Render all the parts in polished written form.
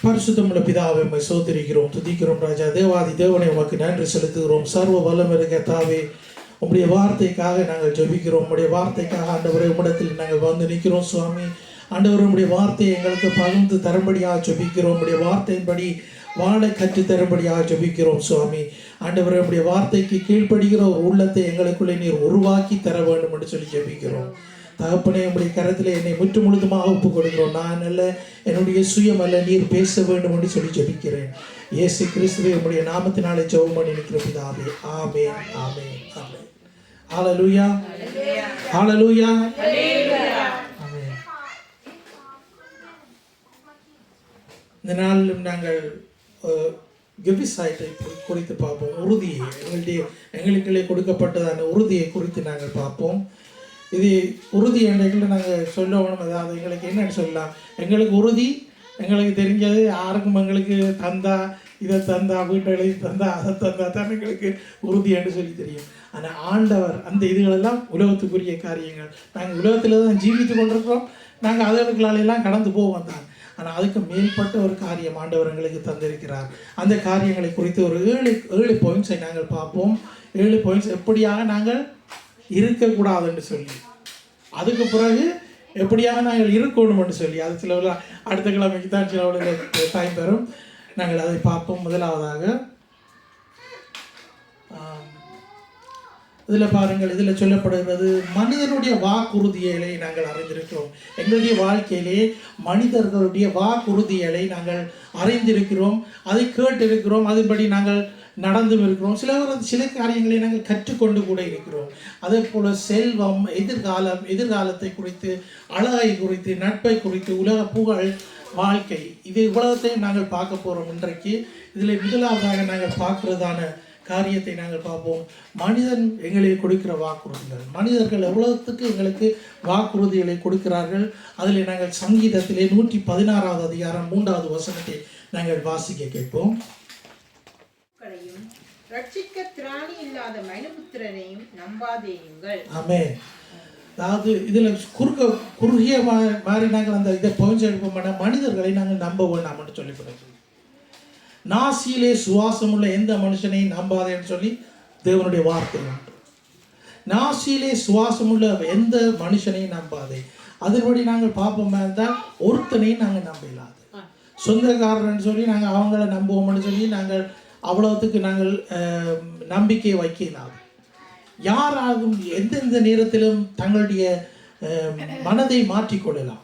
பரிசுத்தமுள்ள பிதாவை உம்மை சோதரிக்கிறோம், துதிக்கிறோம் ராஜா. தேவாதி தேவனை உமக்கு நன்றி செலுத்துகிறோம். சர்வ வல்லமை கர்த்தாவே, உம்முடைய வார்த்தைக்காக நாங்கள் ஜெபிக்கிறோம். உம்முடைய வார்த்தைக்காக ஆண்டவரே உம்மிடத்தில் நாங்கள் வந்து நிற்கிறோம் சுவாமி. ஆண்டவர் உம்முடைய வார்த்தையை எங்களுக்கு பகிர்ந்து தரும்படியாக ஜெபிக்கிறோம். உம்முடைய வார்த்தையின்படி வாழ கற்று தரும்படியாக ஜெபிக்கிறோம் சுவாமி. ஆண்டவரே உம்முடைய வார்த்தைக்கு கீழ்ப்படுகிற ஒரு உள்ளத்தை எங்களுக்குள்ளே நீர் உருவாக்கி தர வேண்டும் என்று சொல்லி ஜெபிக்கிறோம். தகப்பனே, உங்களுடைய கரத்தில் என்னை முற்று முழுதுமாக ஒப்புக் கொடுக்கிறோம். நான் அல்ல, என்னுடைய சுயம் அல்ல, நீர் பேச வேண்டும் என்று சொல்லி ஜெபிக்கிறேன். இயேசு கிறிஸ்துவே உம்முடைய நாமத்தினாலே ஜெபம் பண்ணி நிற்கிற பிதாவே, ஆமென், ஆமென், ஆமென். ஹல்லேலூயா, ஹல்லேலூயா, ஆமென். இந்த நாளிலும் நாங்கள் விவசாயத்தை குறித்து பார்ப்போம். உறுதியை, எங்களுக்குள்ளே கொடுக்கப்பட்டதான உறுதியை குறித்து நாங்கள் பார்ப்போம். இது உறுதி எங்களை நாங்கள் சொல்லணும். அதாவது எங்களுக்கு என்னென்னு சொல்லலாம், எங்களுக்கு உறுதி எங்களுக்கு தெரிஞ்சது யாருக்கும் எங்களுக்கு தந்தா, இதை தந்தா, வீட்டை எழுதி தந்தா, அதை தந்தா தான் எங்களுக்கு உறுதி என்று சொல்லி தெரியும். ஆனால் ஆண்டவர் அந்த இதுகளெல்லாம் உலகத்துக்குரிய காரியங்கள். நாங்கள் உலகத்தில் தான் ஜீவித்து கொண்டிருக்கிறோம். நாங்கள் அதுகளுக்கெல்லாம் கடந்து போவோம் தான். ஆனால் அதுக்கு மேற்பட்ட ஒரு காரியம் ஆண்டவர் எங்களுக்கு தந்திருக்கிறார். அந்த காரியங்களை குறித்து ஒரு ஏழு பாயிண்ட்ஸை நாங்கள் பார்ப்போம். 7 பாயிண்ட்ஸ் எப்படியாக நாங்கள் இருக்கக்கூடாதுன்னு சொல்லி, அதுக்கு பிறகு எப்படியாக நாங்கள் இருக்கணும்னு சொல்லி, அது சில அடுத்த கிழமைக்கு தான் சில டைம் பெறும். நாங்கள் அதை பார்ப்போம். முதலாவதாக இதில் பாருங்கள், இதில் சொல்லப்படுகிறது மனிதனுடைய வாக்குறுதிகளை நாங்கள் அறிந்திருக்கிறோம். எங்களுடைய வாழ்க்கையிலே மனிதர்களுடைய வாக்குறுதிகளை நாங்கள் அறிந்திருக்கிறோம், அதை கேட்டிருக்கிறோம், அதன்படி நாங்கள் நடந்தும் இருக்கிறோம். சில காரியங்களை நாங்கள் கற்றுக்கொண்டு கூட இருக்கிறோம். அதே போல் செல்வம், எதிர்காலத்தை குறித்து, அழகை குறித்து, நட்பை குறித்து, உலக புகழ், வாழ்க்கை, இது இவ்வளத்தையும் நாங்கள் பார்க்க போகிறோம் இன்றைக்கு. இதில் முதலாவதாக நாங்கள் பார்க்குறதான காரியத்தை நாங்கள் பார்ப்போம். மனிதன் எங்களுக்கு கொடுக்கிற வாக்குறுதிகள். மனிதர்கள் எவ்வளவுக்கு எங்களுக்கு வாக்குறுதிகளை கொடுக்கிறார்கள். அதில் நாங்கள் சங்கீதத்திலே 116வது அதிகாரம் 3வது வசனத்தை நாங்கள் வாசிக்க கேட்போம். ரட்சிக்க திராணி இல்லாத மனுபுத்திரனையும் நம்பாதேயுங்கள். ஆமென். அதாவது இதில் குறுகிய மாதிரி நாங்கள் அந்த இதை பகிர்ந்து மனிதர்களை நாங்கள் நம்ப வேண்டாம்னு சொல்லிவிடுறோம். நாசியிலே சுவாசமுள்ள எந்த மனுஷனையும் நம்பாதேன்னு சொல்லி தேவனுடைய வார்த்தை உண்டு. நாசியிலே சுவாசமுள்ள எந்த மனுஷனையும் நம்பாதே. அதன்படி நாங்கள் பார்ப்போம் தான் ஒருத்தனையும் நாங்கள் நம்பலாது. சொந்தக்காரன்னு சொல்லி நாங்கள் அவங்கள நம்புவோம்னு சொல்லி நாங்கள் அவ்வளோத்துக்கு நாங்கள் நம்பிக்கையை வைக்கலாம். யாராலும் எந்தெந்த நேரத்திலும் தங்களுடைய மனதை மாற்றிக்கொள்ளலாம்,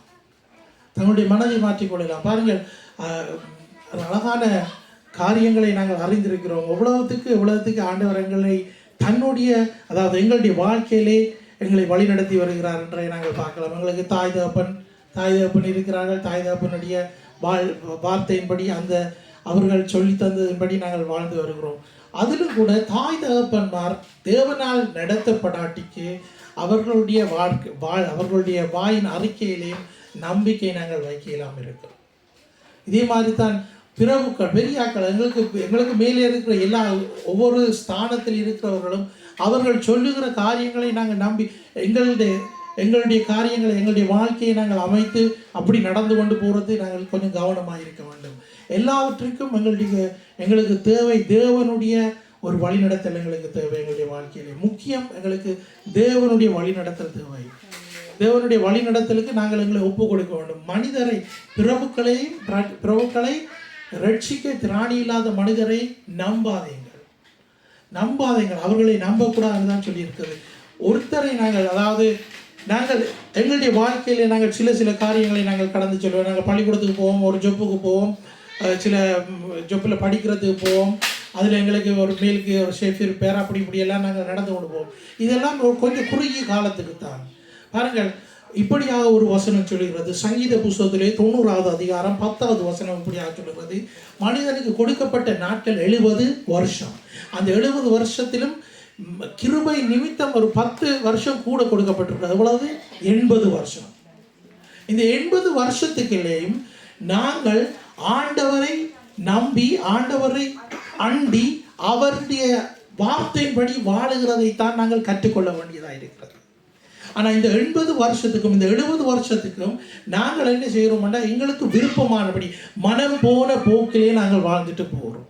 பாருங்கள், அழகான காரியங்களை நாங்கள் அறிந்திருக்கிறோம். எவ்வளவுத்துக்கு ஆண்டவர் எங்களை தன்னுடைய, அதாவது எங்களுடைய வாழ்க்கையிலே எங்களை வழிநடத்தி வருகிறார் என்றை நாங்கள் பார்க்கலாம். எங்களுக்கு தாய் தகப்பன் இருக்கிறார்கள். தாய் தகப்பனுடைய வார்த்தையின்படி, அந்த அவர்கள் சொல்லி தந்ததின்படி நாங்கள் வாழ்ந்து வருகிறோம். அதிலும் கூட தாய் தகப்பன்மார் தேவனால் நடத்தப்படாட்டிக்கு அவர்களுடைய வாயின் அறிக்கையிலேயும் நம்பிக்கை நாங்கள் வைக்கலாம் இருக்கிறோம். இதே மாதிரி தான் பிறவுக்கள், பெரியாக்கள், எங்களுக்கு மேலே இருக்கிற ஒவ்வொரு ஸ்தானத்தில் இருக்கிறவர்களும் அவர்கள் சொல்லுகிற காரியங்களை நாங்கள் நம்பி எங்களுடைய காரியங்களை, எங்களுடைய வாழ்க்கையை நாங்கள் அமைத்து அப்படி நடந்து கொண்டு போகிறது நாங்கள் கொஞ்சம் கவனமாக இருக்க வேண்டும். எல்லாவற்றுக்கும் எங்களுக்கு தேவை தேவனுடைய ஒரு வழிநடத்தல். எங்களுக்கு தேவை எங்களுடைய வாழ்க்கையிலே முக்கியம். எங்களுக்கு தேவனுடைய வழிநடத்தல் தேவை. தேவனுடைய வழிநடத்தலுக்கு நாங்கள் எங்களை ஒப்பு கொடுக்க வேண்டும். மனிதரை, பிரபுக்களை ரட்சிக்க திராணி இல்லாத மனிதரை நம்பாதீங்கள். அவர்களை நம்பக்கூடாதுன்னு தான் சொல்லியிருக்கிறது. ஒருத்தரை நாங்கள் எங்களுடைய வாழ்க்கையிலே நாங்கள் சில காரியங்களை நாங்கள் கடந்து சொல்லுவோம். நாங்கள் பள்ளிக்கூடத்துக்கு போவோம், ஒரு ஜொப்புக்கு போவோம், சில ஜொப்பில் படிக்கிறதுக்கு போவோம். அதில் எங்களுக்கு ஒரு மேலுக்கு ஒரு ஷேஃபிர் பேர் இப்படியெல்லாம் நாங்கள் நடந்து கொண்டு போவோம். இதெல்லாம் கொஞ்சம் குறுகிய காலத்துக்கு தான். பாருங்கள், இப்படியாக ஒரு வசனம் சொல்லுகிறது. சங்கீத புஸ்தகத்திலே 90வது அதிகாரம் 10வது வசனம் இப்படியாக சொல்லுகிறது. மனிதனுக்கு கொடுக்கப்பட்ட நாட்கள் 70 வருஷம். அந்த 70 வருஷத்திலும் கிருபை நிமித்தம் ஒரு 10 வருஷம் கூட கொடுக்கப்பட்டிருக்கிறது. எவ்வளவு? 80 வருஷம். இந்த 80 வருஷத்துக்குள்ளேயும் நாங்கள் ஆண்டவரை நம்பி, ஆண்டவரை அண்டி, அவருடைய வார்த்தையின்படி வாழுகிறதைத்தான் நாங்கள் கற்றுக்கொள்ள வேண்டியதாக இருக்கிறது. ஆனால் இந்த 80 வருஷத்துக்கும் இந்த 70 வருஷத்துக்கும் நாங்கள் என்ன செய்கிறோம்னா எங்களுக்கு விருப்பமானபடி மனம் போன போக்கிலே நாங்கள் வாழ்ந்துட்டு போகிறோம்.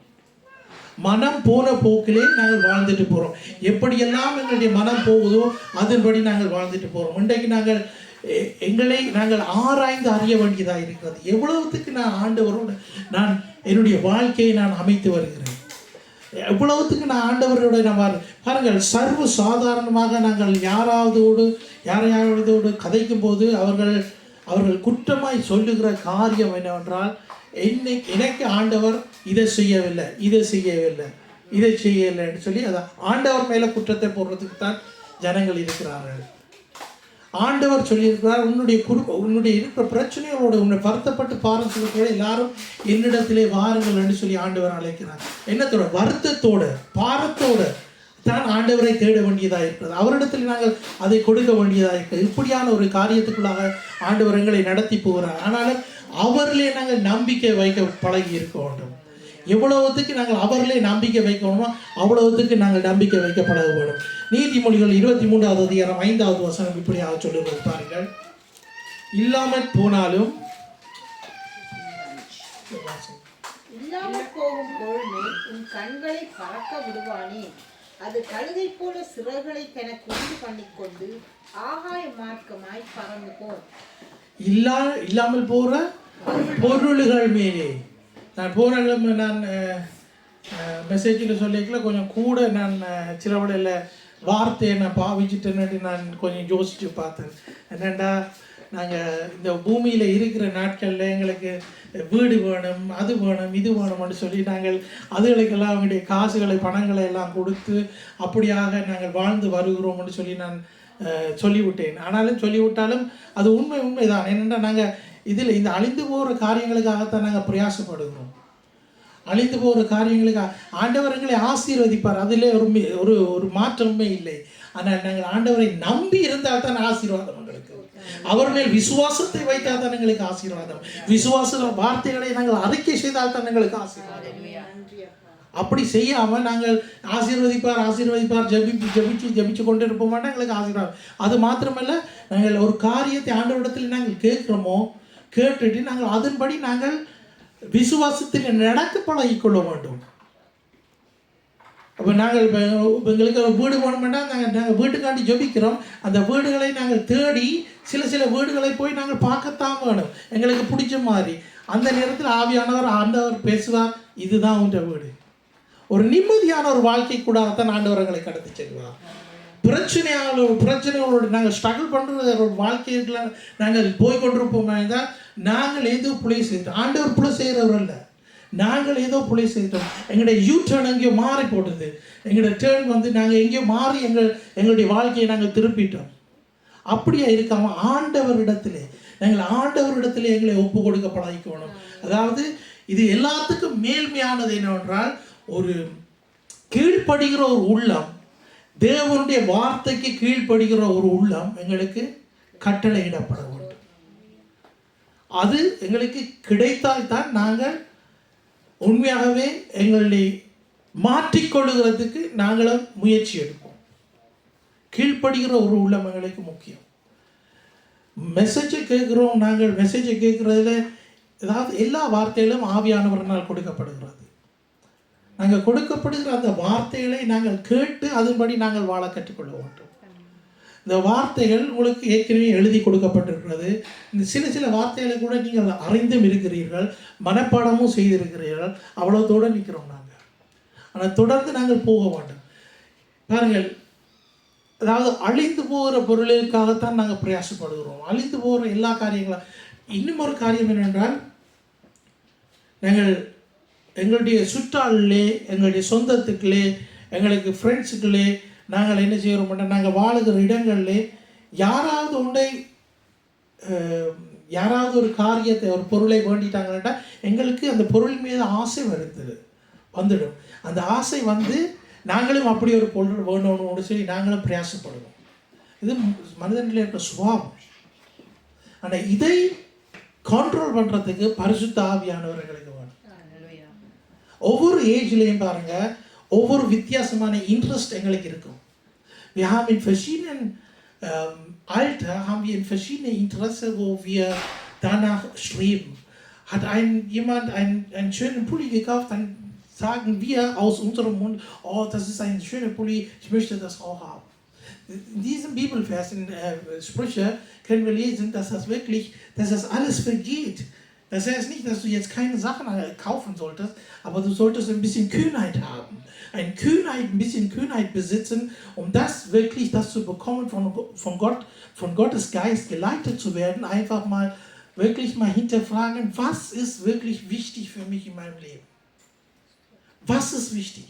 மனம் போன போக்கிலே நாங்கள் வாழ்ந்துட்டு போகிறோம். எப்படியெல்லாம் எங்களுடைய மனம் போகுதோ அதன்படி நாங்கள் வாழ்ந்துட்டு போகிறோம். இன்றைக்கு நாங்கள் எங்களை நாங்கள் ஆராய்ந்து அறிய வேண்டியதாக இருக்கிறது. எவ்வளவுத்துக்கு நான் ஆண்டவரோடு நான் என்னுடைய வாழ்க்கையை நான் அமைத்து வருகிறேன், எவ்வளவுத்துக்கு நான் ஆண்டவரோட நான் பாருங்கள். சர்வ சாதாரணமாக நாங்கள் யாரையாவதோடு கதைக்கும் போது அவர்கள் குற்றமாய் சொல்லுகிற காரியம் என்னவென்றால், எனக்கு ஆண்டவர் இதை செய்யவில்லை என்று சொல்லி அதை ஆண்டவர் மேலே குற்றத்தை போடுறதுக்கு தான் ஜனங்கள் இருக்கிறார்கள். ஆண்டவர் சொல்லியிருக்கிறார், உன்னுடைய இருக்கிற பிரச்சனைகளோட உன்னை வருத்தப்பட்டு பாரத்தோட எல்லாரும் என்னிடத்திலே வாருங்கள் என்று சொல்லி ஆண்டவர் அழைக்கிறார். என்னத்தோட? வருத்தத்தோட பாரத்தோட தான் ஆண்டவரை தேட வேண்டியதாக இருக்கிறது. அவரிடத்தில் நாங்கள் அதை கொடுக்க வேண்டியதாக இருக்கிறது. இப்படியான ஒரு காரியத்துக்குள்ளாக ஆண்டவர் எங்களை நடத்தி போகிறார். ஆனாலும் அவர்களே நாங்கள் நம்பிக்கை வைக்க பழகி இருக்க வேண்டும். எவ்வளவுத்துக்கு நாங்கள் அவர்களே நம்பிக்கை வைக்கணுமோ அவ்வளவுத்துக்கு நாங்கள் நம்பிக்கை வைக்க பழக வேண்டும். நீதிமொழிகள் 23வது அதிகாரம் 5வது வசனம் இப்படியாக சொல்லுவது பாருங்கள். இல்லாமல் போனாலும் இல்லாமல் போகும் பொழுது உன் கண்களை பறக்க விடுவானே, அது கழுகை போல சிறகுகளை தனக்கு உண்டு பண்ணிக்கொண்டு ஆகாய மார்க்கமாய் பறந்து போம். இல்லாமல் போற பொருள்கள் மேலே நான் போன கிழமை நான் மெசேஜில் சொல்லிக்கல கொஞ்சம் கூட நான் சில விடையில் வார்த்தையை நான் பாவிச்சுட்டேன்னு நான் கொஞ்சம் யோசித்து பார்த்தேன். என்னென்னா, நாங்கள் இந்த பூமியில் இருக்கிற நாட்களில் எங்களுக்கு வீடு வேணும், அது வேணும், இது வேணும்னு சொல்லி நாங்கள் அதுகளுக்கெல்லாம் அவங்களுடைய காசுகளை பணங்களை எல்லாம் கொடுத்து அப்படியாக நாங்கள் வாழ்ந்து வருகிறோம்னு சொல்லி நான் சொல்லிவிட்டேன். ஆனாலும் சொல்லிவிட்டாலும் அது உண்மைதான். என்னென்னா, நாங்கள் இதில் இந்த அழிந்து போகிற காரியங்களுக்காகத்தான் நாங்கள் பிரயாசப்படுகிறோம். அழிந்து போகிற காரியங்களுக்காக ஆண்டவர் எங்களை ஆசீர்வதிப்பார், அதிலே ஒரு மாற்றமே இல்லை. ஆனால் நாங்கள் ஆண்டவரை நம்பி இருந்தால் தான் ஆசீர்வாதம் எங்களுக்கு. அவர் மேல் விசுவாசத்தை வைத்தால் தான் எங்களுக்கு ஆசீர்வாதம். விசுவாச வார்த்தைகளை நாங்கள் அறிக்கை செய்தால் தான் எங்களுக்கு ஆசீர்வாதம். அப்படி செய்யாமல் நாங்கள் ஆசீர்வதிப்பார் ஜபிச்சு கொண்டு இருப்போம் மாட்டோம், எங்களுக்கு ஆசீர்வாதம். அது மாத்திரமல்ல, நாங்கள் ஒரு காரியத்தை ஆண்டவரிடத்தில் நாங்கள் கேட்டுட்டு நாங்கள் அதன்படி நாங்கள் விசுவாசத்தில் நடக்க பழகிக்கொள்ள வேண்டும். அப்போ நாங்கள் எங்களுக்கு வீடு வேணுமெண்டா நாங்கள் வீட்டுக்காண்டி ஜபிக்கிறோம். அந்த வீடுகளை நாங்கள் தேடி சில வீடுகளை போய் நாங்கள் பார்க்கத்தான் வேணும், எங்களுக்கு பிடிச்ச மாதிரி. அந்த நேரத்தில் ஆவியானவர் ஆண்டவர் பேசுவார், இதுதான் உன்ற வீடு. ஒரு நிம்மதியான ஒரு வாழ்க்கை கூடத்தான் ஆண்டவர் எங்களை கடத்தி செல்வார். பிரச்சனைகளோடு நாங்கள் ஸ்ட்ரகிள் பண்ணுற ஒரு வாழ்க்கையில் நாங்கள் போய்கொண்டிருப்போம் தான் நாங்கள் ஏதோ பிழை செய்தோம். ஆண்டவர் பிழை செய்கிறவர் இல்லை, நாங்கள் ஏதோ பிழை செய்தோம். எங்களுடைய டேர்ன் எங்கேயோ மாறி போடுது. எங்களுடைய டேர்ன் நாங்கள் எங்கேயோ மாறி எங்களுடைய வாழ்க்கையை நாங்கள் திருப்பிட்டோம். அப்படியே இருக்காமல் ஆண்டவரிடத்திலே எங்களை ஒப்பு கொடுக்க பழகிக்கணும். அதாவது இது எல்லாத்துக்கும் மேல்மையானது என்னவென்றால், ஒரு கீழ்ப்படுகிற ஒரு உள்ளம், தேவனுடைய வார்த்தைக்கு கீழ்ப்படுகிற ஒரு உள்ளம் எங்களுக்கு கட்டளையிடப்பட வேண்டும். அது எங்களுக்கு கிடைத்தால் தான் நாங்கள் உண்மையாகவே எங்களை மாற்றிக்கொள்ளுகிறதுக்கு நாங்களும் முயற்சி எடுப்போம். கீழ்ப்படுகிற ஒரு உள்ளம் எங்களுக்கு முக்கியம். மெசேஜை கேட்குறோம், நாங்கள் மெசேஜை கேட்குறதுல ஏதாவது எல்லா வார்த்தைகளும் ஆவியானவரால் கொடுக்கப்படுகிறது. நாங்கள் கொடுக்கப்படுகிற அந்த வார்த்தைகளை நாங்கள் கேட்டு அதன்படி நாங்கள் வாழ கற்றுக்கொள்ள வேண்டும். இந்த வார்த்தைகள் உங்களுக்கு ஏற்கனவே எழுதி கொடுக்கப்பட்டிருக்கிறது. இந்த சில வார்த்தைகளை கூட நீங்கள் அறிந்தும் இருக்கிறீர்கள், மனப்பாடமும் செய்திருக்கிறீர்கள். அவ்வளோத்தோடு நிற்கிறோம் நாங்கள். ஆனால் தொடர்ந்து நாங்கள் போக வேண்டும். பாருங்கள், அதாவது அழிந்து போகிற பொருளுக்காகத்தான் நாங்கள் பிரயாசப்படுகிறோம். அழிந்து போகிற எல்லா காரியங்களும். இன்னும் ஒரு காரியம் என்னென்றால், நாங்கள் எங்களுடைய சுற்றாளிலே, எங்களுடைய சொந்தத்துக்குள்ளே, எங்களுக்கு ஃப்ரெண்ட்ஸுக்குள்ளே நாங்கள் என்ன செய்கிறோம்னா, நாங்கள் வாழுகிற இடங்களிலே யாராவது ஒரு காரியத்தை, ஒரு பொருளை வேண்டிட்டாங்கன்னா எங்களுக்கு அந்த பொருள் மீது ஆசை வந்துடும். அந்த ஆசை நாங்களும் அப்படி ஒரு பொருள் வேணும்னு சொல்லி நாங்களும் பிரயாசப்படுவோம். இது மனிதனில் இருக்கிற சுபாவம். ஆனால் இதை கண்ட்ரோல் பண்ணுறதுக்கு பரிசுத்த ஆவியானவர் எங்களுக்கு வேணும். ஒவ்வொரு ஏஜ்லேயும் பாருங்கள், ஒவ்வொரு வித்தியாசமான இன்ட்ரெஸ்ட் எங்களுக்கு இருக்கும். We have been verschiedenen Alter haben wir in verschiedene Interessen, wo wir danach streben. Hat jemand einen schönen Pulli gekauft, dann sagen wir aus unserem Mund, oh, das ist ein schöner Pulli, ich möchte das auch haben. In diesem Bibelvers, in Sprüche, können wir lesen, dass das alles vergeht. Das heißt nicht, dass du jetzt keine Sachen kaufen solltest, aber du solltest ein bisschen Kühnheit haben. Ein bisschen Kühnheit besitzen, um das zu bekommen, von Gottes Geist geleitet zu werden, einfach mal wirklich mal hinterfragen, was ist wirklich wichtig für mich in meinem Leben? Was ist wichtig?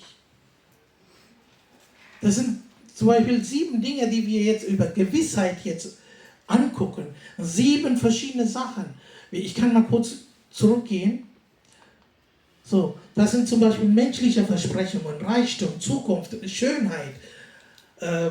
Das sind zum Beispiel 7 Dinge, die wir jetzt über Gewissheit jetzt angucken. 7 verschiedene Sachen. Ich kann mal kurz zurückgehen. So, das sind zum Beispiel menschliche Versprechungen, Reichtum, Zukunft, Schönheit,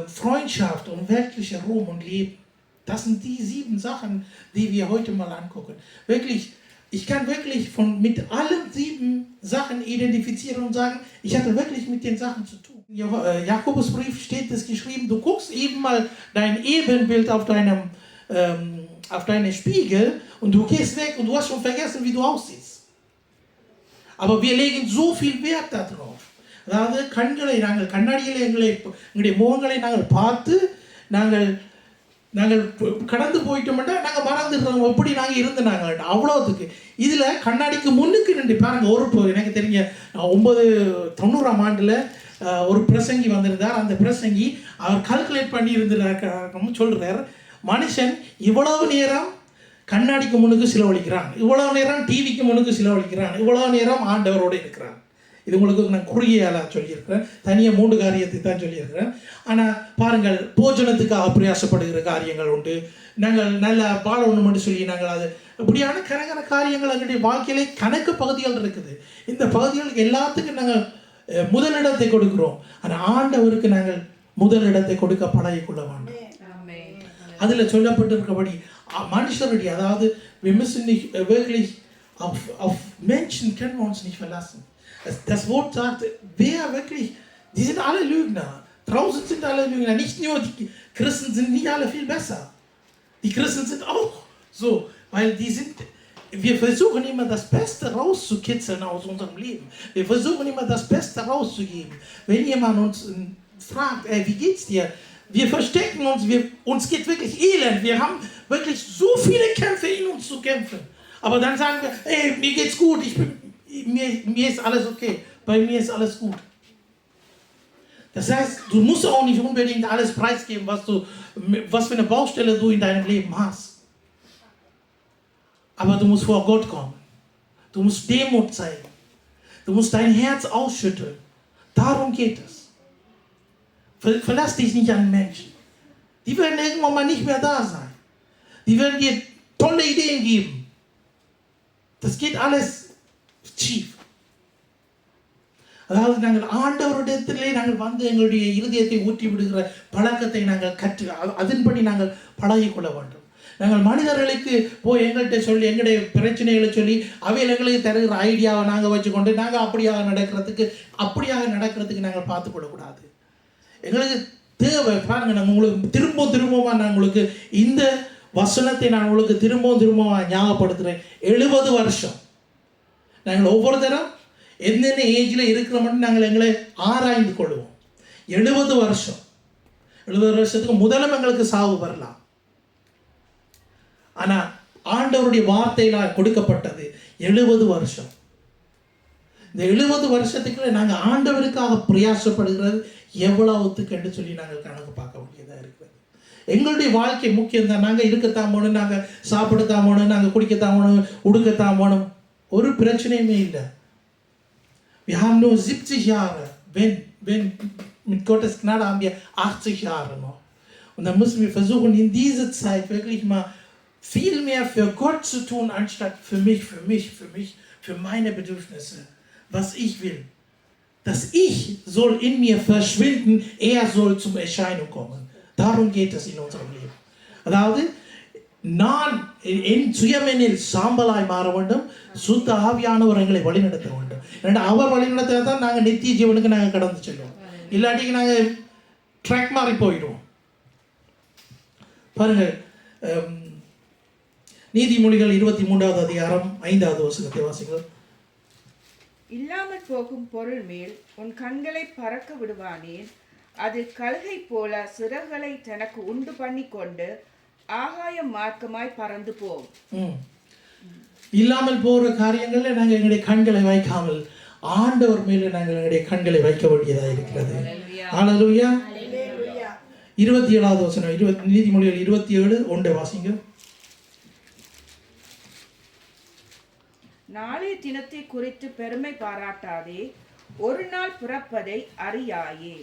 Freundschaft und weltlicher Ruhm und Leben. Das sind die 7 Sachen, die wir heute mal angucken. Wirklich, ich kann wirklich mit allen 7 Sachen identifizieren und sagen, ich hatte wirklich mit den Sachen zu tun. Im Jakobusbrief steht es geschrieben, du guckst eben mal dein Ebenbild auf deinen Spiegel und du gehst weg und du hast schon vergessen, wie du aussiehst. Aber wir legen so viel Wert darauf. அதாவது நாங்கள் கண்ணாடியில் எங்களுடைய முகங்களை நாங்கள் பார்த்து நாங்கள் கடந்து போயிட்டோம்னா நாங்கள் மறந்துடுறோம் எப்படி நாங்கள் இருந்தாங்க அவ்வளோத்துக்கு. இதில் கண்ணாடிக்கு முன்னுக்கு நின்று பாருங்கள். எனக்கு தெரிஞ்ச 1990ஆம் ஆண்டில் ஒரு பிரசங்கி வந்திருந்தார். அந்த பிரசங்கி அவர் கால்குலேட் பண்ணி இருந்திருக்காருன்னு சொல்கிறார், மனுஷன் இவ்வளவு நேரம் கண்ணாடிக்கு முன்னுக்கு செலவழிக்கிறான், இவ்வளவு நேரம் டிவிக்கு முன்னுக்கு செலவழிக்கிறான், இவ்வளவு நேரம் ஆண்டவரோடு இருக்கிறான். இது உங்களுக்கு நான் குறுகியால சொல்லியிருக்கிறேன், தனியாக 3 காரியத்தை தான் சொல்லியிருக்கிறேன். ஆனால் பாருங்கள், போஜனத்துக்காக பிரயாசப்படுகிற காரியங்கள் உண்டு. நாங்கள் நல்ல வாழணும்னு சொல்லி நாங்கள் அது இப்படியான கணக்கான காரியங்கள் எங்களுடைய வாழ்க்கையிலே கணக்கு பகுதிகள் இருக்குது. இந்த பகுதிகளுக்கு எல்லாத்துக்கும் நாங்கள் முதலிடத்தை கொடுக்கிறோம். ஆனால் ஆண்டவருக்கு நாங்கள் முதலிடத்தை கொடுக்க பழகிக்கொள்ள வேண்டும். அதில் சொல்லப்பட்டிருக்கபடி மனுஷருடைய, அதாவது wir müssen nicht wirklich auf Menschen können wir uns nicht verlassen. Das Wort sagt, wer wirklich, die sind alle Lügner. Draußen sind alle Lügner. Nicht nur die Christen sind nicht alle viel besser. Die Christen sind auch so, weil wir versuchen immer das Beste rauszukitzeln aus unserem Leben. Wir versuchen immer das Beste rauszugeben. Wenn jemand uns fragt, wie geht's dir? Wir verstecken uns geht wirklich elend. Wir haben wirklich so viele Kämpfe in uns zu kämpfen. Aber dann sagen wir, mir geht's gut, mir ist alles okay, bei mir ist alles gut. Das heißt, du musst auch nicht unbedingt alles preisgeben, was für eine Baustelle du in deinem Leben hast. Aber du musst vor Gott kommen. Du musst Demut zeigen. Du musst dein Herz ausschütteln. Darum geht es. Verlass dich nicht an Menschen. Die werden irgendwann mal nicht mehr da sein. Die werden dir tolle Ideen geben. Das geht alles schief. அதாவது நாங்கள் ஆண்டவரிடத்திலே நாங்கள் வந்து எங்களுடைய இருதயத்தை ஊற்றி விடுகிற பழக்கத்தை நாங்கள் அதன்படி நாங்கள் பழகிக்கொள்ள வேண்டும். நாங்கள் மனிதர்களுக்கு போய் எங்கள்கிட்ட சொல்லி எங்களுடைய பிரச்சனைகளை சொல்லி அவையில் எங்களுக்கு தருகிற ஐடியாவை நாங்கள் வச்சுக்கொண்டு நாங்கள் அப்படியாக நடக்கிறதுக்கு நாங்கள் பார்த்துக்கொள்ளக்கூடாது. எங்களுக்கு தேவை பாருங்க, நாங்கள் உங்களுக்கு திரும்பவும் நான் உங்களுக்கு இந்த வசனத்தை நான் உங்களுக்கு திரும்பவும் ஞாபகப்படுத்துகிறேன். 70 வருஷம் நாங்கள் ஒவ்வொரு தரம் என்னென்ன ஏஜில் இருக்கிறோம்னு நாங்கள் எங்களை ஆராய்ந்து கொள்வோம். 70 வருஷத்துக்கு முதலும் எங்களுக்கு சாவு வரலாம். ஆனால் ஆண்டவருடைய வார்த்தையினால் கொடுக்கப்பட்டது 70 வருஷம். இந்த 70 வருஷத்துக்குள்ள நாங்கள் ஆண்டவருக்காக பிரயாசப்படுகிறது எவ்வளவுத்துக்கு என்று சொல்லி நாங்கள் கணக்கு பார்க்க வேண்டியதாக இருக்கிறது. எங்களுடைய வாழ்க்கை முக்கியம் தான். நாங்கள் இருக்கத்தான் போகணும், நாங்கள் சாப்பிடத்தான் போகணும், நாங்கள் குடிக்கத்தான் போகணும், உடுக்கத்தான் போகணும், ஒரு பிரச்சனையுமே இல்லை. Wir haben nur 70 Jahre, wenn mit Gottes Gnade haben wir 80 Jahre noch. Und dann müssen wir versuchen, in dieser Zeit wirklich mal viel mehr für Gott zu tun, anstatt für mich, für meine Bedürfnisse, was ich will. Das Ich soll in mir verschwinden, er soll zum Erscheinung kommen. Darum geht es in unserem Leben. அதாவது நான் என் சுயமெனில் சாம்பலாய் மாற வேண்டும், சுத்த ஆவியானவர் எங்களை வழிநடத்த வேண்டும். அவர் வழிநடத்த தான் நாங்கள் நித்திய ஜீவனுக்கு நாங்கள் கடந்து செல்வோம். இல்லாட்டிக்கு நாங்கள் ட்ராக் மாறி போயிடுவோம். பாருங்கள், நீதிமொழிகள் 23வது அதிகாரம் 5வது வசனத்தை வாசிங்கள். இல்லாமல் போகும் பொருள் மேல் உன் கண்களை பறக்க விடுவானேன், அது கழுகை போல சிறகுகளை தனக்கு உண்டு பண்ணி கொண்டு ஆகாய மார்க்கமாய் பறந்து போகும். இல்லாமல் போகிற காரியங்கள்ல நாங்கள் எங்களுடைய கண்களை வைக்காமல் ஆண்டவர் மேல நாங்கள் எங்களுடைய கண்களை வைக்க வேண்டியதாக இருக்கிறது. ஹல்லேலூயா. 27வது வசனம், நீதிமொழிகள் 27:1 வாசிங்க. நாளைய தினத்தை குறித்து பெருமை பாராட்டாதே, ஒரு நாள் பிறப்பதை அறியாயே.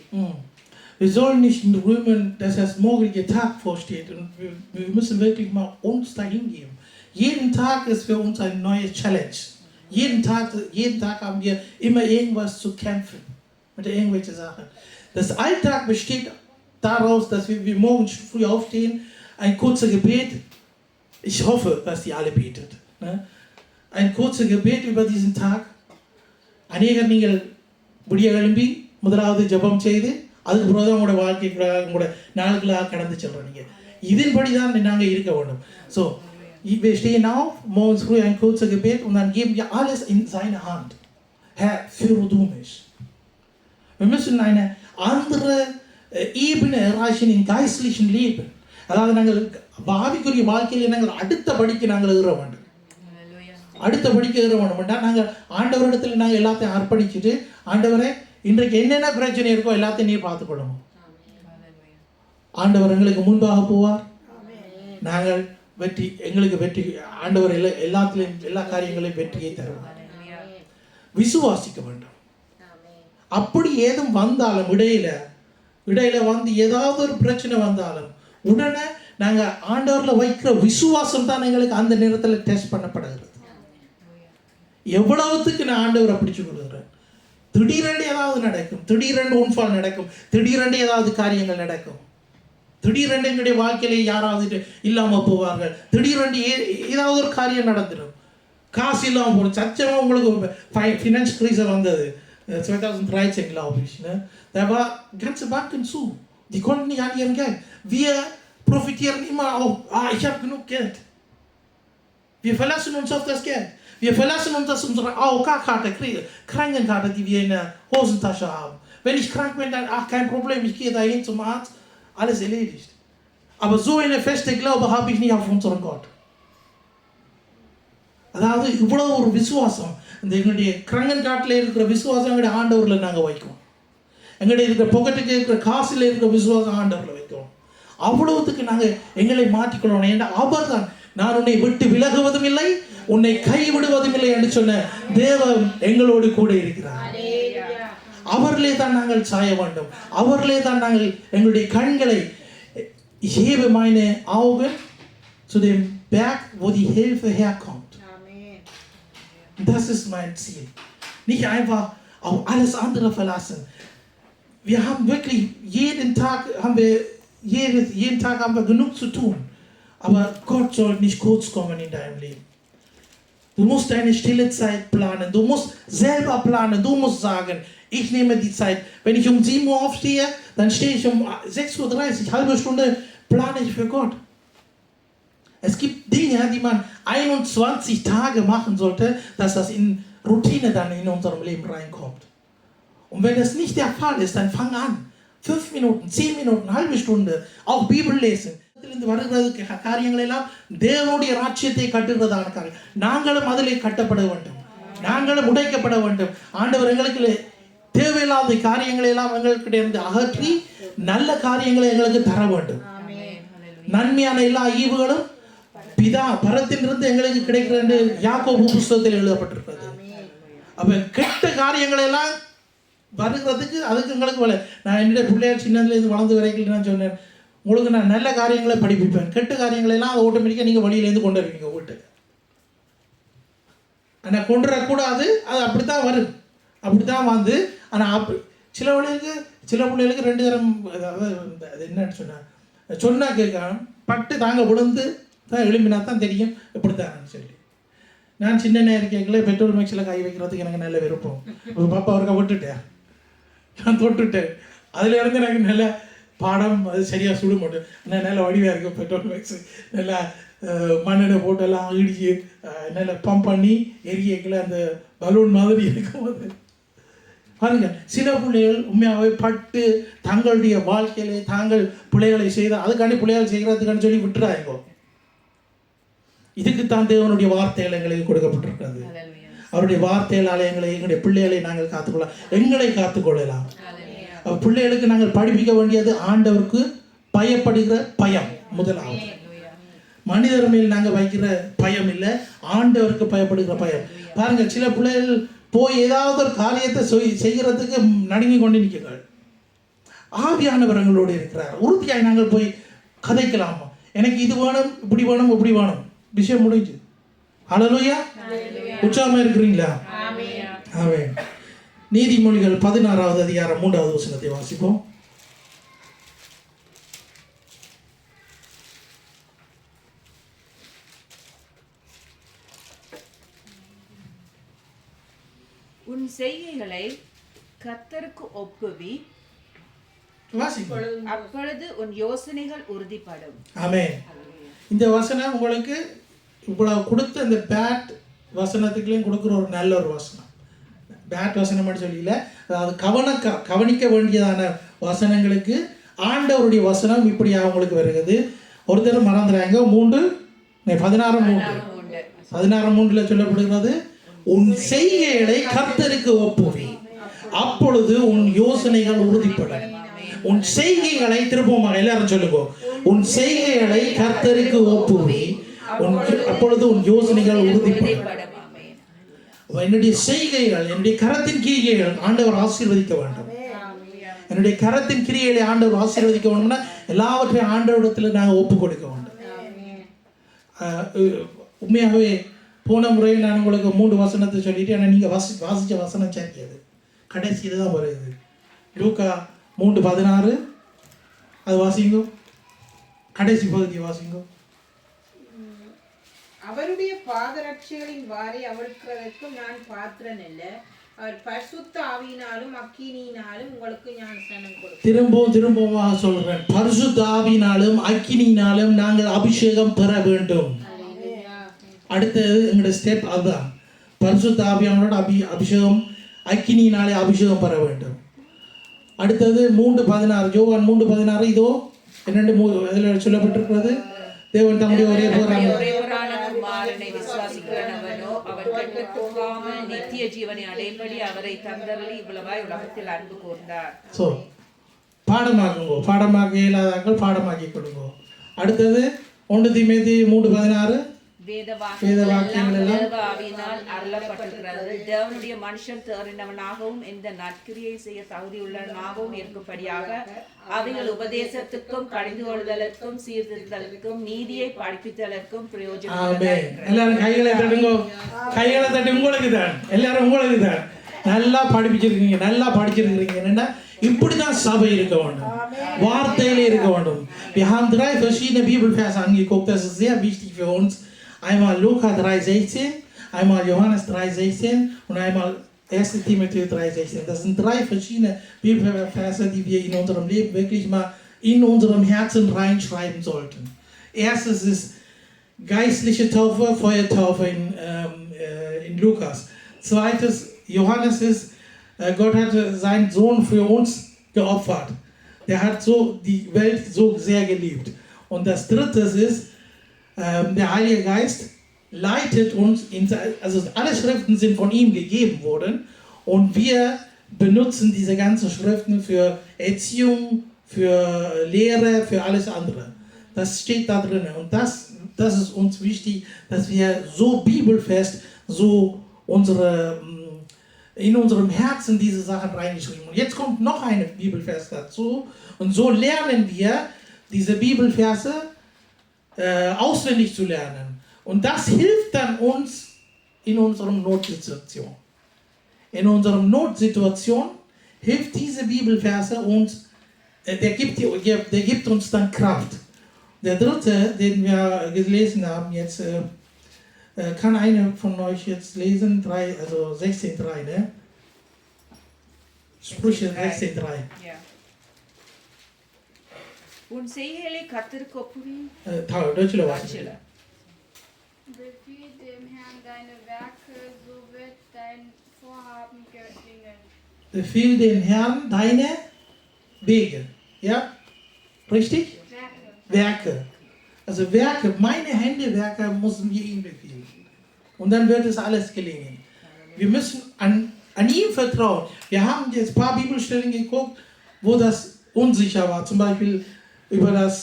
Wir sollen nicht rühmen, dass das morgige Tag vorsteht, und wir müssen wirklich mal uns dahin geben. Jeden Tag ist für uns eine neue Challenge. Jeden Tag haben wir immer irgendwas zu kämpfen mit irgendwelchen Sachen. Das Alltag besteht daraus, dass wir morgens früh aufstehen, ein kurzes Gebet. Ich hoffe, dass ihr alle betet. Ne? Ein kurzes Gebet über diesen Tag. அநேகர் நீங்கள் விடிய எழும்பி முதலாவது ஜெபம் செய்து அதுக்கு பிறகு தான் உங்களோட வாழ்க்கைக்குள்ளாக உங்களோட நாளுக்குள்ளாக கடந்து செல்றோம். நீங்கள் இதன்படி தான் நாங்கள் இருக்க வேண்டும். So wir stehen auf, morgens früh ein kurzes Gebet und dann geben wir alles in seine Hand. Herr, führe du mich. Wir müssen eine andere Ebene erreichen im geistlichen Leben. அதாவது நாங்கள் ஆவிக்குரிய வாழ்க்கையில் நாங்கள் அடுத்த படிக்கு நாங்கள் ஏற வேண்டும். அடுத்த படிக்க ஏற வேண்டும்னா நாங்கள் ஆண்டவரிடத்தில் நாங்கள் எல்லாத்தையும் அர்ப்பணிச்சுட்டு, ஆண்டவரே இன்றைக்கு என்னென்ன பிரச்சனை இருக்கோ எல்லாத்தையும் நீ பார்த்துக்கொள்ளணும். ஆண்டவர் எங்களுக்கு முன்பாக போவார். நாங்கள் எங்களுக்கு வெற்றி ஆண்டவர் எல்லாத்திலையும் எல்லா காரியங்களையும் வெற்றியை தருவார். விசுவாசிக்க வேண்டும். அப்படி ஏதும் வந்தாலும் இடையில வந்து ஏதாவது ஒரு பிரச்சனை வந்தாலும் உடனே நாங்கள் ஆண்டவரில் வைக்கிற விசுவாசம் தான் எங்களுக்கு அந்த நேரத்தில் டெஸ்ட் பண்ணப்படுகிறது. எவ்வளவுத்துக்கு நான் ஆண்டவரை பிடிச்சு கொடுக்குறேன். திடீரென்று ஏதாவது நடக்கும், திடீரென்று உன்ஃபால் நடக்கும், திடீரென்று ஏதாவது காரியங்கள் நடக்கும், திடீரென்று எங்களுடைய வாழ்க்கையிலே யாராவது இல்லாமல் போவார்கள், திடீரென்று ஏதாவது ஒரு காரியம் நடந்துடும், காசு இல்லாமல் போகும். சச்சமாக உங்களுக்கு ஃபினான்ஸ் கிரைஸை வந்தது 2013, glaube ich. Ne? Da war ganze Banken zu. Die konnten nicht an ihrem Geld. Wir profitieren immer auf, ich habe genug Geld. Wir verlassen uns auf das Geld. Wir verlassen uns auf unsere AOK-Karte, Krankenkarte, die wir in der Hosentasche haben. Wenn ich krank bin, dann, kein Problem, ich gehe dahin zum Arzt, alles erledigt. Aber so eine feste Glaube habe ich nicht auf unseren Gott. அதாவது இவ்வளோ ஒரு விசுவாசம், இந்த எங்களுடைய கிரங்கன்காட்டில் இருக்கிற விசுவாசம் எங்களுடைய ஆண்டவரில் நாங்கள் வைக்கணும். எங்களுடைய இருக்கிற பொக்கெட்டுக்கு இருக்கிற காசில் இருக்கிற விசுவாசம் ஆண்டவரில் வைக்கணும். அவ்வளவுத்துக்கு நாங்கள் எங்களை மாற்றிக்கொள்ளணும். ஏன்னா அவர் தான், நான் உன்னை விட்டு விலகுவதும் இல்லை, உன்னை கைவிடுவதும் இல்லை என்று சொன்ன தேவன் எங்களோடு கூட இருக்கிறார். அவர்களே தான் நாங்கள் சாய வேண்டும். அவர்களே தான் நாங்கள் எங்களுடைய கண்களை, ich hebe meine Augen zu dem Berg, wo die Hilfe herkommt. Das ist mein Ziel. Nicht einfach auf alles andere verlassen. Wir haben wirklich jeden Tag haben wir genug zu tun. Aber Gott soll nicht kurz kommen in deinem Leben. Du musst deine stille Zeit planen. Du musst selber planen. Du musst sagen, ich nehme die Zeit. Wenn ich um 7 Uhr aufstehe, dann stehe ich um 6:30 Uhr, halbe Stunde plane ich für Gott. Es gibt Dinge, die man 21 Tage machen sollte, dass das in Routine dann in unserem Leben reinkommt. Und wenn das nicht der Fall ist, dann fang an. 5 Minuten, 10 Minuten, halbe Stunde, auch Bibel lesen. வருகிறதுக்கு காரியங்கள் எல்லாம் தேவனுடைய ராஜ்யத்தை கட்டுகிறதான காரியம். நாங்களும் அதிலே கட்டப்பட வேண்டும், நாங்களும் உடைக்கப்பட வேண்டும். ஆண்டவர் எங்களுக்கு தேவையில்லாத காரியங்களை எல்லாம் எங்களுக்கு இருந்து அகற்றி நல்ல காரியங்களை எங்களுக்கு தர வேண்டும். நன்மையான எல்லா ஈவுகளும் பிதா பரத்திலிருந்து எங்களுக்கு கிடைக்கிற என்று யாக்கோபு புஸ்தகத்தில் எழுதப்பட்டிருக்கிறது. அப்ப கெட்ட காரியங்களை எல்லாம் வருகிறதுக்கு அதுக்கு எங்களுக்கு நான் என்னுடைய பிள்ளையார் சின்னதுலேருந்து வளர்ந்து வரைக்கும் நான் சொன்னேன், உங்களுக்கு நான் நல்ல காரியங்களை படிப்பிப்பேன், கெட்ட காரியங்களை எல்லாம் அதை ஆட்டோமேட்டிக்காக நீங்கள் வழியிலேருந்து கொண்டு வருவீங்க வீட்டுக்கு. ஆனால் கொண்டு வரக்கூடாது, அது அப்படி தான் வரும், அப்படி தான் வந்து. ஆனால் சில பிள்ளைகளுக்கு 2 தரம், அதாவது அது என்னன்னு சொன்னால் கேட்கணும், பட்டு தாங்க விழுந்து தான் எழுப்பினா தான் தெரியும் எப்படித்தான்னு சொல்லி. நான் சின்ன நேரம் கேட்கல, பெட்ரோல் மிக்ஸில் கை வைக்கிறதுக்கு எனக்கு நல்ல விருப்பம். ஒரு பாப்பா அவருக்கா விட்டுட்டேன், நான் தொட்டுட்டேன். அதில் இருந்து எனக்கு நல்ல பாடம் அது சரியாக சுட மாட்டோம். ஆனால் நல்ல வடிவாக இருக்கும். பெட்ரோல் மேக்ஸு நல்லா மண்ணெண்ணை போட்டெல்லாம் இடிச்சு நல்லா பம்ப் பண்ணி எரியக்கில் அந்த பலூன் மாதிரி இருக்கும். அது பாருங்க, சில பிள்ளைகள் உண்மையாகவே பட்டு தங்களுடைய வாழ்க்கையிலே தாங்கள் பிள்ளைகளை செய்த அதுக்காண்டி பிள்ளைகள் செய்கிறதுக்கான்னு சொல்லி விட்டுறாங்க. இதுக்குத்தான் தேவனுடைய வார்த்தைகள் எங்களுக்கு கொடுக்கப்பட்டிருக்கிறது. அவருடைய வார்த்தைகளால் எங்களுடைய பிள்ளைகளை நாங்கள் காத்துக்கொள்ளலாம், எங்களை காத்துக்கொள்ளலாம். பிள்ளைகளுக்கு நாங்கள் படிப்பிக்க வேண்டியது ஆண்டவருக்கு பயப்படுகிற பயம். முதலாவது மனிதர் மேல் நாங்கள் வைக்கிற பயம் இல்லை, ஆண்டவருக்கு பயப்படுகிற பயம். பாருங்க, சில பிள்ளைகள் போய் ஏதாவது ஒரு காரியத்தை செய்கிறதுக்கு நடுங்கி கொண்டு நிற்கிறார்கள். ஆவியானவர் எங்களோடு இருக்கிறார். உறுதியாய் நாங்கள் போய் கதைக்கலாமா, எனக்கு இது வேணும், இப்படி வேணும், இப்படி வேணும், விஷயம் முடிஞ்சு. ஹல்லேலூயா. உற்சாகமா இருக்கிறீங்களா? ஆமென். நீதிமொழிகள் 16வது அதிகாரம் 3வது வசனத்தை வாசிப்போம். உன் செய்கைகளை கர்த்தருக்கு ஒப்புவி, அப்பொழுது உன் யோசனைகள் உறுதிப்படும். ஆமென். இந்த வசனம் உங்களுக்கு இவ்வளவு கொடுத்த இந்த பேட் வசனத்துக்குள்ளேயும் கொடுக்குற ஒரு நல்ல ஒரு வசனம். பேட் வசனம் மட்டும் சொல்லல, அதாவது கவனிக்க வேண்டியதான வசனங்களுக்கு ஆண்டவருடைய வசனம் இப்படி அவங்களுக்கு வருகிறது. ஒருத்தர் மறந்துறாங்க. 16:3 சொல்லப்படுகிறது, உன் செய்கைகளை கர்த்தருக்கு ஒப்புவி, அப்பொழுது உன் யோசனைகள் உறுதிப்படும். உன் செய்கைகளை திருப்பமாக எல்லாரும் சொல்லுங்க, உன் செய்கைகளை கர்த்தருக்கு ஒப்புவி, அப்பொழுது உன் யோசனைகள் உறுதிப்படும். என்னுடைய செய்கைகள், என்னுடைய கரத்தின் கிரியைகள் ஆண்டவர் ஆசீர்வதிக்க வேண்டும். என்னுடைய கரத்தின் கிரியைகளை ஆண்டவர் ஆசீர்வதிக்க வேண்டும்னா எல்லாவற்றையும் ஆண்டவரிடத்தில் நாங்கள் ஒப்பு கொடுக்க வேண்டும். உண்மையாகவே போன முறையில் நான் உங்களுக்கு 3 வசனத்தை சொல்லிட்டு, ஆனால் நீங்கள் வாசித்த வசனம் சரியாது, கடைசியில் தான் வருது. லூக்கா 3:16 அது வாசிங்கோ, கடைசி பகுதியை வாசிங்கோ. அவருடைய பாதரட்சிகளின் வாரை அவிழ்க்கிறதற்கும் நான் பாத்திரன் அல்ல, அவர் பரிசுத்த ஆவியினாலும் அக்கினியினாலும் உங்களுக்கு ஞானஸ்நானம் கொடுப்பார். திரும்பவும் சொல்றேன், பரிசுத்த ஆவியினாலும் அக்கினியினாலும் நாங்கள் அபிஷேகம் பெற வேண்டும். அடுத்தது எங்களுடைய ஸ்டெப் அதுதான், பரிசுத்த ஆவியானோட அபிஷேகம், அக்கினியினாலே அபிஷேகம் பெற வேண்டும். அடுத்தது 3:16 யோவான் 3:16 இதோ 2 சொல்லப்பட்டிருக்கிறது, தேவன் தம்முடைய ஒரே குமாரனை விசுவாசிக்கிறவனோ அவன் கெட்டுப்போகாமல் நித்திய ஜீவனை அடையும்படி அவரை தந்தருளி இவ்வளவாய் உலகத்தில் அன்பு கூர்ந்தார். ஸோ பாடமாக்குங்கோ, பாடமாக்க இயலாதாக்கள் பாடமாக்கிக் கொள்ளுங்கோ. அடுத்தது 1 தீமோத்தேயு 3:16 வேதவாக்கியங்கள் அருளப்பட்டிருக்கிறது, தேவனுடைய மனுஷன் தேறினவனாகவும் இந்த நற்கிரியை செய்ய தகுதியுள்ளவனாகவும் இருக்கும்படியாக அவைகள் உபதேசத்துக்கும் கடிந்து கொள்ளுதலுக்கும் சீர்திருத்தலுக்கும் நீதியை படிப்பித்தலுக்கும் பிரயோஜனம். எல்லாரும் கைகளை தட்டுங்கோ, கைகளை தட்டு. உங்களுக்கு தான், எல்லாரும் உங்களுக்கு தான். நல்லா படிப்பிச்சிருக்கீங்க, நல்லா படிச்சிருக்கிறீங்க. என்னன்னா இப்படிதான் சபை இருக்க வேண்டும், வார்த்தையிலே இருக்க வேண்டும். Wir haben 3 verschiedene Bibelverse angeguckt, das ist sehr wichtig für uns. Einmal Lukas 3:16, einmal Johannes 3:16 und einmal 1. Timotheus 3:16. Das sind 3 verschiedene Bibelverse, die wir in unserem Leben wirklich mal in unserem Herzen reinschreiben sollten. Erstes ist geistliche Taufe, Feuertaufe in Lukas. Zweites, Johannes ist, Gott hatte seinen Sohn für uns geopfert. Der hat so die Welt so sehr geliebt. Und das dritte ist, der Heilige Geist leitet uns, also alle Schriften sind von ihm gegeben worden und wir benutzen diese ganzen Schriften für Erziehung, für Lehre, für alles andere. Das steht da drin und das ist uns wichtig, dass wir so bibelfest, so in unserem Herzen diese Sachen reingeschrieben. Und jetzt kommt noch ein Bibelvers dazu und so lernen wir diese Bibelverse auswendig zu lernen. Und das hilft dann uns in unserer Notsituation. In unserer Notsituation hilft diese Bibelverse uns, der gibt uns dann Kraft. Der dritte, den wir gelesen haben jetzt, kann einer von euch jetzt lesen, 16:3, ne? Sprüche 16:3. Ja. உன் செய்கைகளை கர்த்தருக்கு ஒப்புவி. Deutsche வாசிக்கலாம். Befiehl dem Herrn deine Werke, so wird dein Vorhaben gelingen. Befiehl dem Herrn deine Wege. Ja? Richtig? Werke. Also Werke, meine Händewerke müssen wir ihm befehlen. Und dann wird es alles gelingen. Wir müssen an ihm vertrauen. Wir haben jetzt ein paar Bibelstellen geguckt, wo das unsicher war. Zum Beispiel über das,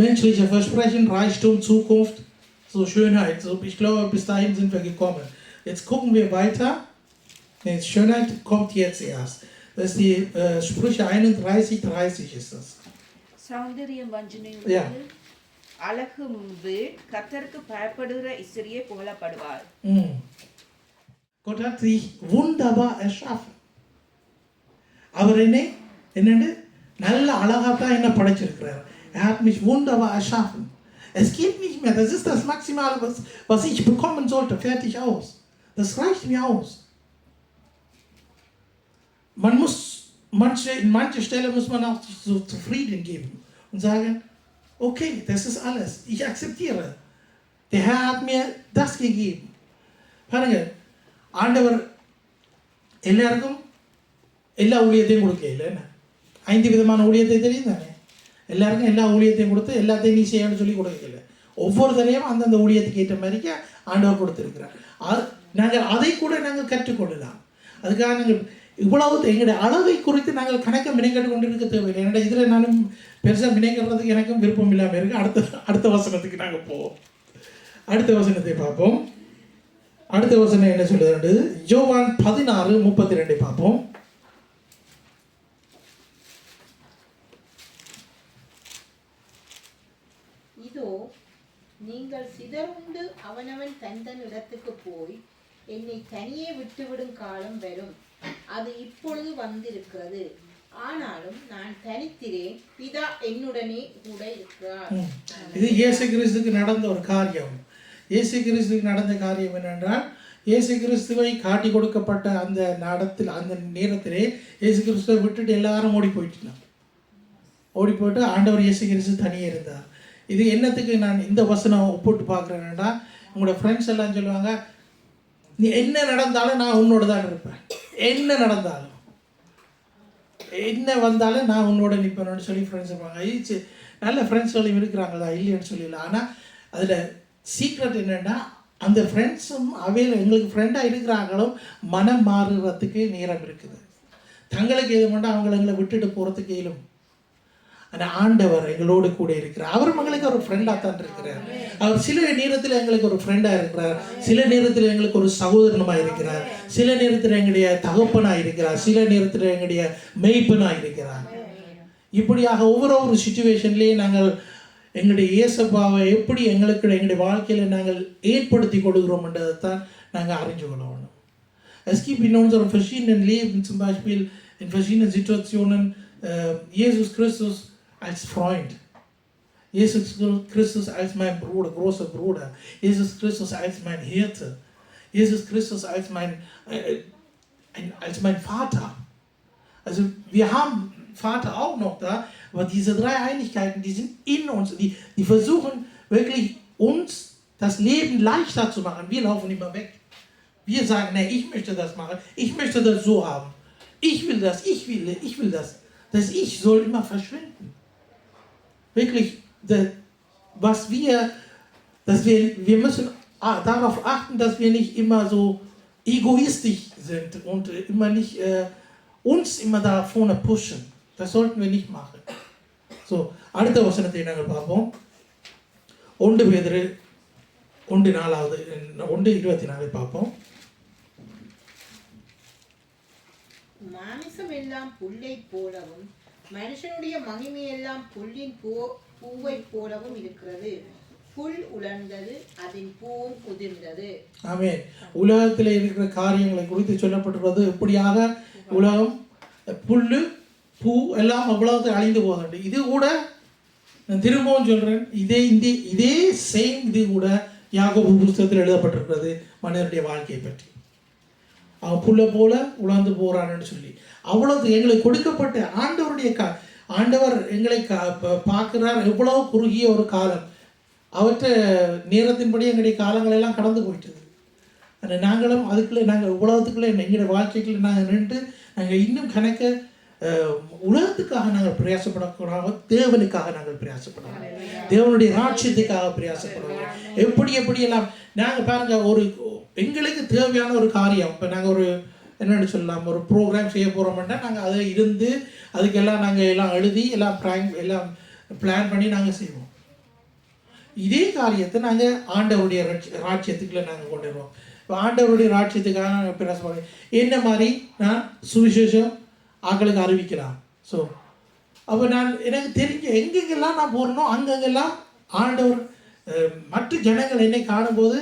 menschliche Versprechen, Reichtum, Zukunft, so Schönheit. So, ich glaube, bis dahin sind wir gekommen. Jetzt gucken wir weiter. Nee, Schönheit kommt jetzt erst. Das ist die Sprüche 31:30 ist das. சௌந்தரியம் வஞ்சனை Yeah. அழகு வீண், கர்த்தருக்கு பயப்படுகிற இஸ்திரியே புகழப்படுவாள். Gott hat sich wunderbar erschaffen. அவர் என்னண்டு நல்ல அழகாத்தான் என்ன படைச்சிருக்கிறார். hat mich wunderbar erschaffen. Es geht nicht mehr. Das ist das Maximale, was ich bekommen sollte. Fertig aus. Das reicht mir aus. In manche Stelle muss man auch so zufrieden geben und sagen, okay, das ist alles. Ich akzeptiere. Der Herr hat mir das gegeben. பாருங்க, ஆண்டவர் எல்லாருக்கும் எல்லா ஊழியத்தையும் கொடுக்க இல்லை. 5 விதமான ஊழியத்தை தெரியும் தானே. எல்லாருக்கும் எல்லா ஊழியத்தையும் கொடுத்து எல்லாத்தையும் நீ செய்யணும்னு சொல்லி கொடுக்கல. ஒவ்வொரு தடையும் அந்தந்த ஊழியத்துக்கு ஏற்ற மாதிரிக்கு ஆண்டவர் கொடுத்துருக்கிறார். நாங்கள் அதை கூட நாங்கள் கற்றுக்கொள்ளலாம். அதுக்காக நாங்கள் இவ்வளவு எங்களுடைய அளவை குறித்து நாங்கள் கணக்கை மினைக்கட்டு கொண்டு இருக்க தேவையில்லை. என்னோட இதில் நானும் பெருசாக மினைக்கிறதுக்கு எனக்கும் விருப்பம் இல்லாமல் இருக்குது. அடுத்த வசனத்துக்கு நாங்கள் போவோம். அடுத்த வசனத்தை பார்ப்போம். அடுத்த வசனம் என்ன சொல்லுது? யோவான் 16:32 பார்ப்போம். இதோ நீங்கள் சிதறுண்டு அவனவன் தன் இடத்துக்கு போய் என்னை தனியே விட்டுவிடும் காலம் வரும். அது இப்பொழுது வந்திருக்கிறது. ஆனாலும் நான் தனித்திரேன், பிதா என்னுடனே கூட இருக்கிறார். இது இயேசு கிறிஸ்துக்கு நடந்த ஒரு காரியம். இயேசு கிறிஸ்துக்கு நடந்த காரியம் என்னென்றால், இயேசு கிறிஸ்துவை காட்டி கொடுக்கப்பட்ட அந்த நேரத்திலே இயேசு கிறிஸ்துவை விட்டுட்டு எல்லாரும் ஓடி போயிட்டு ஆண்டவர் இயேசு கிறிஸ்து தனியே இருந்தார். இது என்னத்துக்கு நான் இந்த வசனம் ஒப்பிட்டு பார்க்குறேன்னா, உங்களோட ஃப்ரெண்ட்ஸ் எல்லாம் சொல்லுவாங்க, நீ என்ன நடந்தாலும் நான் உன்னோட தான் இருப்பேன். என்ன நடந்தாலும் என்ன வந்தாலும் நான் உன்னோட நிற்பேன்னு சொல்லி ஃப்ரெண்ட்ஸ் இருப்பாங்க. நல்ல ஃப்ரெண்ட்ஸ்களும் இருக்கிறாங்களா இல்லைன்னு சொல்லல. ஆனால் அதில் சீக்ரெட் என்னென்னா, அந்த ஃப்ரெண்ட்ஸும் எங்களுக்கு ஃப்ரெண்டாக இருக்கிறாங்களும் மனம் மாறுறதுக்கு நேரம் இருக்குது. தங்களுக்கு எது மட்டும் எங்களை விட்டுட்டு போகிறதுக்கு இயலும். ஆனால் ஆண்டவர் எங்களோடு கூட இருக்கிறார். அவரும் எங்களுக்கு ஒரு ஃப்ரெண்டாக தான் இருக்கிறார். அவர் சில நேரத்தில் எங்களுக்கு ஒரு ஃப்ரெண்டாக இருக்கிறார், சில நேரத்தில் எங்களுக்கு ஒரு சகோதரனமாக இருக்கிறார், சில நேரத்தில் எங்களுடைய தகப்பனாக இருக்கிறார், சில நேரத்தில் எங்களுடைய மெய்ப்பனாக இருக்கிறார். இப்படியாக ஒவ்வொரு சுச்சுவேஷன்லேயும் நாங்கள் எங்களுடைய இயேசப்பாவை எப்படி எங்களுடைய வாழ்க்கையில் நாங்கள் ஏற்படுத்தி கொடுக்கிறோம்ன்றதை தான் நாங்கள் அறிஞ்சு கொள்ளணும். Es gibt in unserem verschiedenen Leben, zum Beispiel in verschiedenen Situationen, Jesus Christus als Freund, Jesus Christus als mein Bruder, großer Bruder, Jesus Christus als mein Hirte, Jesus Christus als mein Vater. Also wir haben Vater auch noch da, aber diese 3 Einigkeiten, die sind in uns, die versuchen wirklich uns das Leben leichter zu machen. Wir laufen immer weg. Wir sagen, nee, ich möchte das machen, ich möchte das so haben, ich will das, ich will das. Das Ich soll immer verschwinden. Wirklich, wir müssen darauf achten, dass wir nicht immer so egoistisch sind und immer nicht uns immer da vorne pushen. Das sollten wir nicht machen. So, அடுத்த வசனத்தை நாங்கள் பார்ப்போம். 1 பேதுரு 1:24 பார்ப்போம். மாமிசம் எல்லாம் புல்லை போலவும் மனுஷனுடைய மகிமையெல்லாம் புல்லின் பூவை போலவும் இருக்கிறது. புல் உலர்ந்தது, அதன் பூவும் உதிர்ந்தது. ஆமென். உலகத்தில் இருக்கிற காரியங்களை குறித்து சொல்லப்பட்டுள்ளது. எப்படியாக உலகம் புல்லு பூ எல்லாம் அவ்வளவு அழிந்து போகுது. இது கூட நான் திரும்பவும் சொல்கிறேன், இதே சேம் இது கூட யாக்கோபு புத்தகத்தில் எழுதப்பட்டிருக்கிறது மனிதனுடைய வாழ்க்கையை பற்றி. அவன் புல்ல போல உழந்து போகிறான்னு சொல்லி. அவ்வளவு எங்களுக்கு கொடுக்கப்பட்ட ஆண்டவருடைய ஆண்டவர் எங்களை பார்க்குறார். எவ்வளோ குறுகிய ஒரு காலம், அவற்றை நேரத்தின்படி எங்களுடைய காலங்கள் எல்லாம் கடந்து போயிட்டது. ஆனால் நாங்களும் அதுக்குள்ளே நாங்கள் உலகத்துக்குள்ளே எங்களுடைய வாழ்க்கைக்குள்ளே நாங்கள் நின்று நாங்கள் இன்னும் கணக்க உலகத்துக்காக நாங்கள் பிரயாசப்படக்கூடாது, தேவனுக்காக நாங்கள் பிரயாசப்படணும், தேவனுடைய ராட்சியத்துக்காக பிரயாசப்படுவோம். எப்படியெல்லாம் நாங்கள் பாருங்கள், ஒரு எங்களுக்கு தேவையான ஒரு காரியம், இப்போ நாங்கள் ஒரு என்னென்னு சொல்லலாம், ஒரு ப்ரோக்ராம் செய்ய போகிறோம்னா நாங்கள் அதை இருந்து அதுக்கெல்லாம் நாங்கள் எல்லாம் எழுதி எல்லாம் பிளான் பண்ணி நாங்கள் செய்வோம். இதே காரியத்தை நாங்கள் ஆண்டவருடைய ராட்சியத்துக்குள்ளே நாங்கள் கொண்டு வருவோம். இப்போ ஆண்டவருடைய ராட்சியத்துக்காக நாங்கள் பிரயாசப்படுவோம். என்ன மாதிரி நான் சுவிசேஷம் ஆக்களுக்கு அறிவிக்கலாம். ஸோ அப்போ நான் எனக்கு தெரிஞ்ச எங்கெங்கெல்லாம் நான் போகிறனோ அங்கெங்கெல்லாம் ஆண்டவர் மற்ற ஜனங்கள் என்னை காணும்போது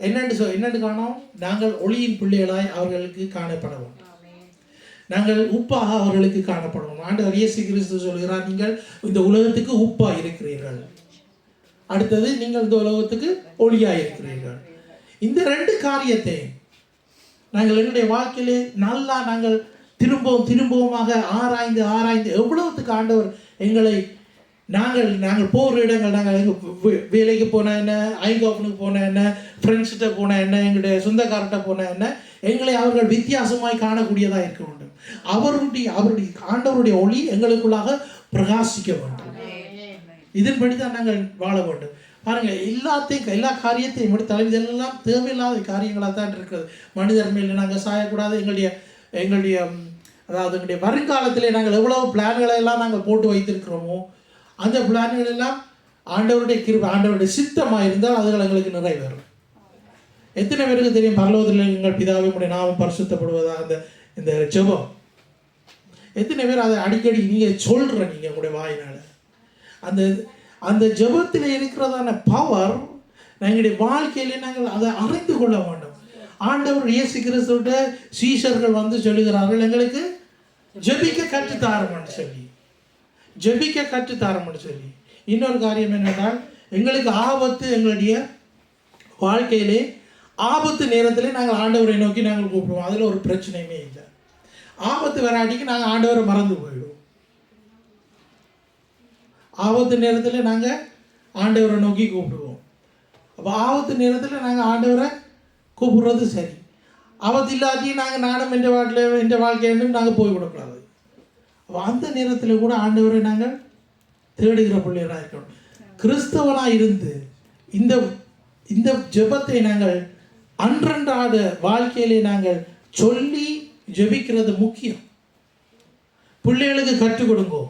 என்னென்னு காணோம், நாங்கள் ஒளியின் பிள்ளைகளாய் அவர்களுக்கு காணப்படுவோம், நாங்கள் உப்பாக அவர்களுக்கு காணப்படுவோம். ஆண்டவர் இயேசு கிறிஸ்து சொல்கிறார், நீங்கள் இந்த உலகத்துக்கு உப்பாக இருக்கிறீர்கள், அடுத்தது நீங்கள் இந்த உலகத்துக்கு ஒளியாக இருக்கிறீர்கள். இந்த ரெண்டு காரியத்தை நாங்கள் எங்களுடைய வாழ்க்கையிலே நல்லா நாங்கள் திரும்பவுமாக ஆராய்ந்து எவ்வளவுத்துக்கு ஆண்டவர் எங்களை நாங்கள் போகிற இடங்கள், நாங்கள் எங்கள் வேலைக்கு போனால் என்ன, ஐகாஃபனுக்கு போனால் என்ன, ஃப்ரெண்ட்ஸ்கிட்ட போனால் என்ன, எங்களுடைய சொந்தக்காரர்கிட்ட போனால் என்ன, எங்களை அவர்கள் வித்தியாசமாய் காணக்கூடியதாக இருக்க வேண்டும். அவருடைய ஆண்டவருடைய ஒளி எங்களுக்குள்ளாக பிரகாசிக்க வேண்டும். இதன்படி தான் நாங்கள் வாழ வேண்டும். பாருங்கள், எல்லா காரியத்தையும் முடித்தாலும் இதெல்லாம் தேவையில்லாத காரியங்களாக தான் இருக்கிறது. மனிதர் மேலே நாங்கள் சாயக்கூடாது. எங்களுடைய அதாவது எங்களுடைய வருங்காலத்திலே நாங்கள் எவ்வளவு பிளான்களை எல்லாம் நாங்கள் போட்டு வைத்திருக்கிறோமோ அந்த பிளான்கள் எல்லாம் ஆண்டவருடைய கிருபை, ஆண்டவருடைய சித்தமாக இருந்தால் அதுகள் எங்களுக்கு நிறைவேறும். எத்தனை பேருக்கு தெரியும், பரலோகத்தில் எங்கள் பிதாவே உம்முடைய நாமம் பரிசுத்தப்படுவதாக இந்த ஜெபம் எத்தனை பேர் அதை அடிக்கடி நீங்கள் நீங்கள் உங்களுடைய வாயினால் அந்த ஜெபத்தில் இருக்கிறதான பவர் எங்களுடைய வாழ்க்கையிலே நாங்கள் அதை அறிந்து கொள்ள வேண்டும். ஆண்டவர் இயேசு கிறிஸ்துவிட்ட சீஷர்கள் வந்து சொல்லுகிறார்கள், எங்களுக்கு ஜெபிக்க கற்றுத்தாரம்னு சொல்லி. இன்னொரு காரியம் என்னென்றால், எங்களுக்கு ஆபத்து, எங்களுடைய வாழ்க்கையிலே ஆபத்து நேரத்திலே நாங்கள் ஆண்டவரை நோக்கி நாங்கள் கூப்பிடுவோம். அதில் ஒரு பிரச்சனையுமே இல்லை. ஆபத்து வராட்டிக்கு நாங்கள் ஆண்டவரை மறந்து போயிடுவோம். ஆபத்து நேரத்தில் நாங்கள் ஆண்டவரை நோக்கி கூப்பிடுவோம். அப்போ ஆபத்து நேரத்தில் நாங்கள் ஆண்டவரை கூப்பிடுறது சரி. ஆபத்து இல்லாதையும் நானும் எந்த வாழ்க்கையிலும் நாங்கள் போய்விடக்கூடாது. அப்போ அந்த நேரத்தில் கூட ஆண்டவரை நாங்கள் தேடுகிற பிள்ளைகளாக இருக்கணும். கிறிஸ்தவனாக இருந்து இந்த ஜெபத்தை நாங்கள் அன்றன்றாட வாழ்க்கையிலே நாங்கள் சொல்லி ஜெபிக்கிறது முக்கியம். பிள்ளைகளுக்கு கற்றுக் கொடுங்கோ.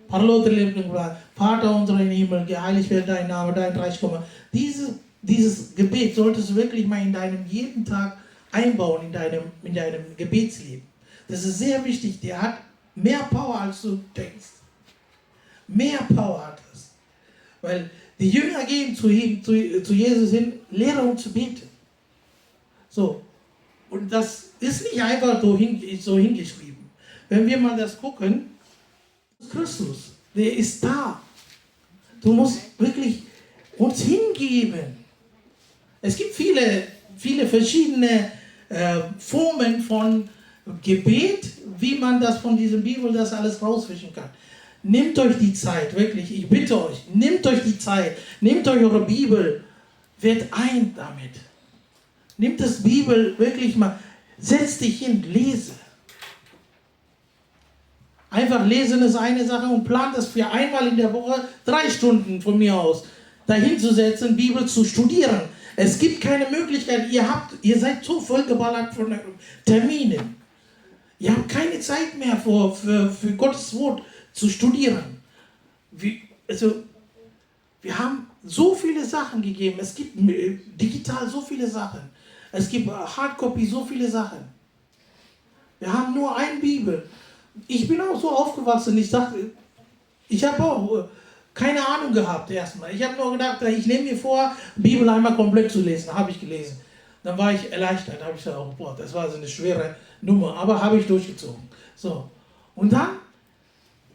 பரலோகத்தில் இருக்கிற Vater unser im Himmel, geheiligt werde dein Name, dein Reich komme. Dieses Gebet solltest du wirklich mal in deinem jeden Tag einbauen, in deinem Gebetsleben. Das ist sehr wichtig. Der hat mehr Power, als du denkst. Mehr Power hat es. Weil die Jünger gehen zu Jesus hin, lehre uns zu beten. So. Und das ist nicht einfach so hingeschrieben. Wenn wir mal das gucken, Christus, der ist da. Du musst wirklich uns hingeben. Es gibt viele verschiedene Formen von Gebet, wie man das von diesem Bibel das alles rausfischen kann. Nehmt euch die Zeit, wirklich, ich bitte euch, nehmt euch die Zeit, nehmt euch eure Bibel, werdet ein damit. Nehmt das Bibel wirklich mal, setzt dich hin, lese. Einfach lesen ist eine Sache und plant das für einmal in der Woche 3 Stunden von mir aus, dahin zu setzen, Bibel zu studieren. Es gibt keine Möglichkeit, ihr seid so vollgeballert von Terminen. Ihr habt keine Zeit mehr für Gottes Wort zu studieren. Wir haben so viele Sachen gegeben. Es gibt digital so viele Sachen. Es gibt Hardcopy so viele Sachen. Wir haben nur eine Bibel. Ich bin auch so aufgewachsen, ich habe auch keine Ahnung gehabt erstmal. Ich habe nur gedacht, ich nehme mir vor, Bibel einmal komplett zu lesen. Habe ich gelesen. Dann war ich erleichtert, habe ich gesagt, oh boah, das war so eine schwere Nummer, aber habe ich durchgezogen. So. Und dann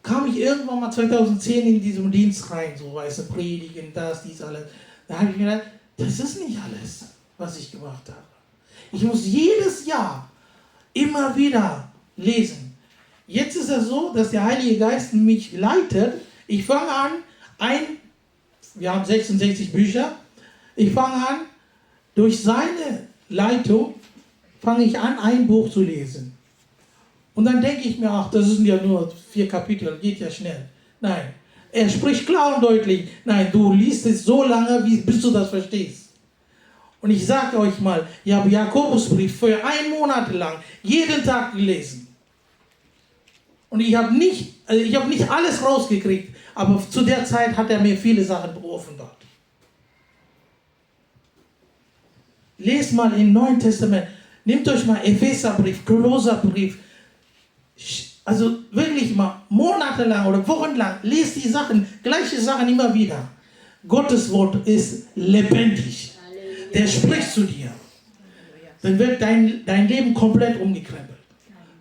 kam ich irgendwann mal 2010 in diesem Dienst rein, so weißt du, predigen, dies, alles. Da habe ich gedacht, das ist nicht alles, was ich gemacht habe. Ich muss jedes Jahr immer wieder lesen. Jetzt ist es so, dass der Heilige Geist mich leitet. Ich fange an, wir haben 66 Bücher, ich fange an, durch seine Leitung fange ich an, ein Buch zu lesen. Und dann denke ich mir, ach, das sind ja nur 4 Kapitel, geht ja schnell. Nein, er spricht klar und deutlich. Nein, du liest es so lange, bis du das verstehst. Und ich sage euch mal, ich habe Jakobusbrief für 1 Monat lang jeden Tag gelesen. Und ich habe nicht alles rausgekriegt, aber zu der Zeit hat er mir viele Sachen offenbart. Lest mal im Neuen Testament, nehmt euch mal Epheserbrief, Kolosserbrief, also wirklich mal monatelang oder wochenlang, lest die Sachen, gleiche Sachen immer wieder. Gottes Wort ist lebendig. Der spricht zu dir. Dann wird dein Leben komplett umgekrempelt.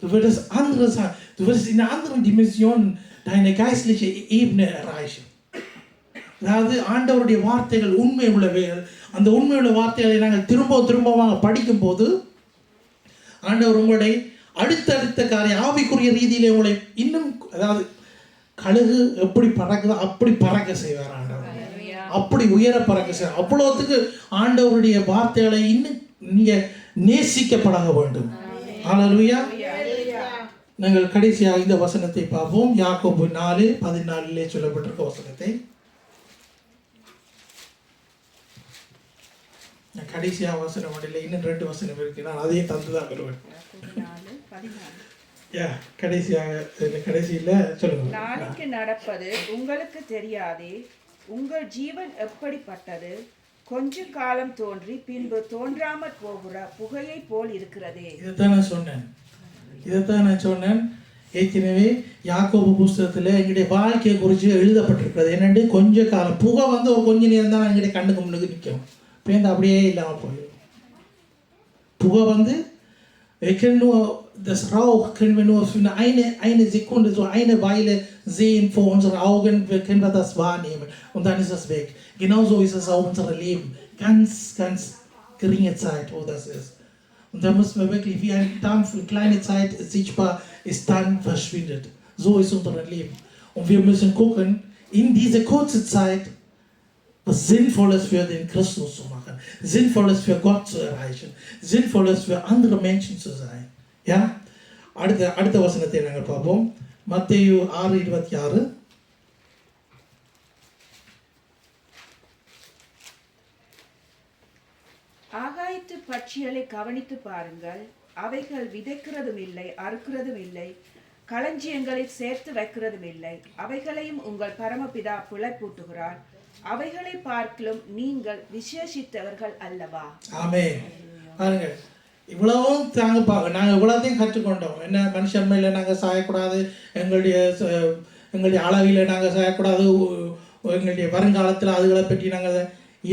Du würdest andere sagen, du würdest in einer anderen Dimension deine geistliche Ebene erreichen. அதாவது ஆண்டவருடைய வார்த்தைகள் உண்மை உள்ளவைகள். அந்த உண்மையுள்ள வார்த்தைகளை நாங்கள் திரும்பமாக படிக்கும்போது ஆண்டவர் உங்களை அடுத்தடுத்த காரியம் ஆவிக்குரிய ரீதியிலே உங்களை இன்னும், அதாவது கழுகு எப்படி பறக்குதோ அப்படி பறக்க செய்வார் ஆண்டவர். அப்படி உயர பறக்க செய்வார். அவ்வளோத்துக்கு ஆண்டவருடைய வார்த்தைகளை இன்னும் நீங்க நேசிக்க பழக வேண்டும். ஹல்லேலூயா. நாங்கள் கடைசியாக இந்த வசனத்தை பார்ப்போம். யாக்கோபு 4:14 சொல்லப்பட்டிருக்க வசனத்தை கடைசியாக வசனம் இல்லை, இன்னும் 2 வசனம் இருக்கு. நான் அதையும் தந்துதான் வருவேன். கடைசியில் சொல்லுங்க. நாளைக்கு நடப்பது உங்களுக்கு தெரியாதே, உங்கள் ஜீவன் எப்படிப்பட்டது, கொஞ்ச காலம் தோன்றி பின்பு தோன்றாமற் போகிற புகையை போல் இருக்கிறதே. இதைத்தான் நான் சொன்னேன். ஏற்கனவே யாக்கோபு புஸ்தகத்தில் எங்களுடைய வாழ்க்கையை குறித்து எழுதப்பட்டிருக்கிறது. என்னென்று கொஞ்ச காலம் புகை வந்து ஒரு கொஞ்ச நேரம் தான் எங்களுடைய கண்ணுக்கு முன்னுக்கு நிற்கும், பேருந்து அப்படியே இல்லாமல் போயிடும். புகை வந்து das Rauch können wir nur für eine Sekunde, so eine Weile sehen vor unseren Augen, können wir das wahrnehmen und dann ist es weg. Genauso ist es auch unser Leben. Ganz, ganz geringe Zeit, wo das ist. Und da müssen wir wirklich wie ein Dampf, eine kleine Zeit sichtbar ist, dann verschwindet. So ist unser Leben. Und wir müssen gucken, in diese kurze Zeit was Sinnvolles für den Christus zu machen, Sinnvolles für Gott zu erreichen, Sinnvolles für andere Menschen zu sein. Ja? அடுத்த வசனத்தை நாங்கள் பார்ப்போம். மத்தேயு 6:26. ஆகாயத்து பட்சிகளை கவனித்து பாருங்கள், அவைகள் விதைக்கிறதும் இல்லை, அறுக்கிறதும் இல்லை, களஞ்சியங்களில் சேர்த்து வைக்கிறதும் இல்லை, அவைகளையும் உங்கள் பரமபிதா பிழைப்பூட்டுகிறார். அவைகளை பார்க்கலும் நீங்கள் விசேஷித்தவர்கள் அல்லவா? ஆமென். பாருங்க, இவ்வளவும் நாங்கள் இவ்வளோத்தையும் கற்றுக்கொண்டோம். என்ன, மனுஷன்மையில் நாங்கள் சாயக்கூடாது, எங்களுடைய அளவில் நாங்கள் சாயக்கூடாது, எங்களுடைய வருங்காலத்தில் அதுகளை பற்றி நாங்கள்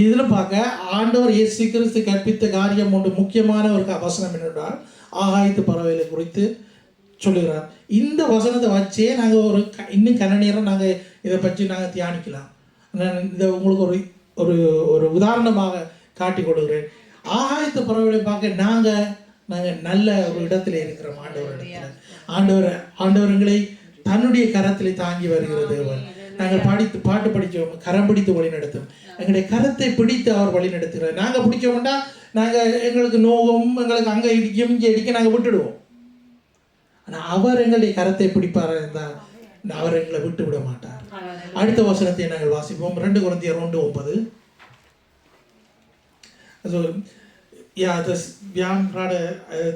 இதில் பார்க்க ஆண்டவர் இயேசு கிறிஸ்து கற்பித்த காரியம் ஒன்று முக்கியமான ஒரு வசனம் என்னென்றால் ஆகாயத்து பறவைகளை குறித்து சொல்லுகிறார். இந்த வசனத்தை வச்சே நாங்கள் இன்னும் கன நேரம் நாங்கள் இதை பற்றி நாங்கள் தியானிக்கலாம். நான் இதை உங்களுக்கு ஒரு ஒரு உதாரணமாக காட்டி கொடுக்குறேன். ஆகாயத்து பறவைகளை பார்க்க நாங்கள் நல்ல ஒரு இடத்துல இருக்கிறோம். ஆண்டவர் எங்களை தன்னுடைய கரத்திலே தாங்கி வருகிற தேவன். நாங்கள் பாட்டு படித்தோம், கரம் பிடித்து வழி நடத்தும். எங்களுடைய கரத்தை பிடித்து அவர் வழி நடத்துகிறார். நாங்கள் பிடிச்சோம்னா நாங்கள் எங்களுக்கு நோவும், எங்களுக்கு அங்கே இடிக்கும் இங்கே இடிக்க நாங்கள் விட்டுடுவோம். ஆனால் அவர் எங்களுடைய கரத்தை பிடிப்பார் இருந்தால் அவர் எங்களை விட்டு விட மாட்டார். அடுத்த வசனத்தை நாங்கள் வாசிப்போம். 2 Korinther 1:9. Also ja, wir haben gerade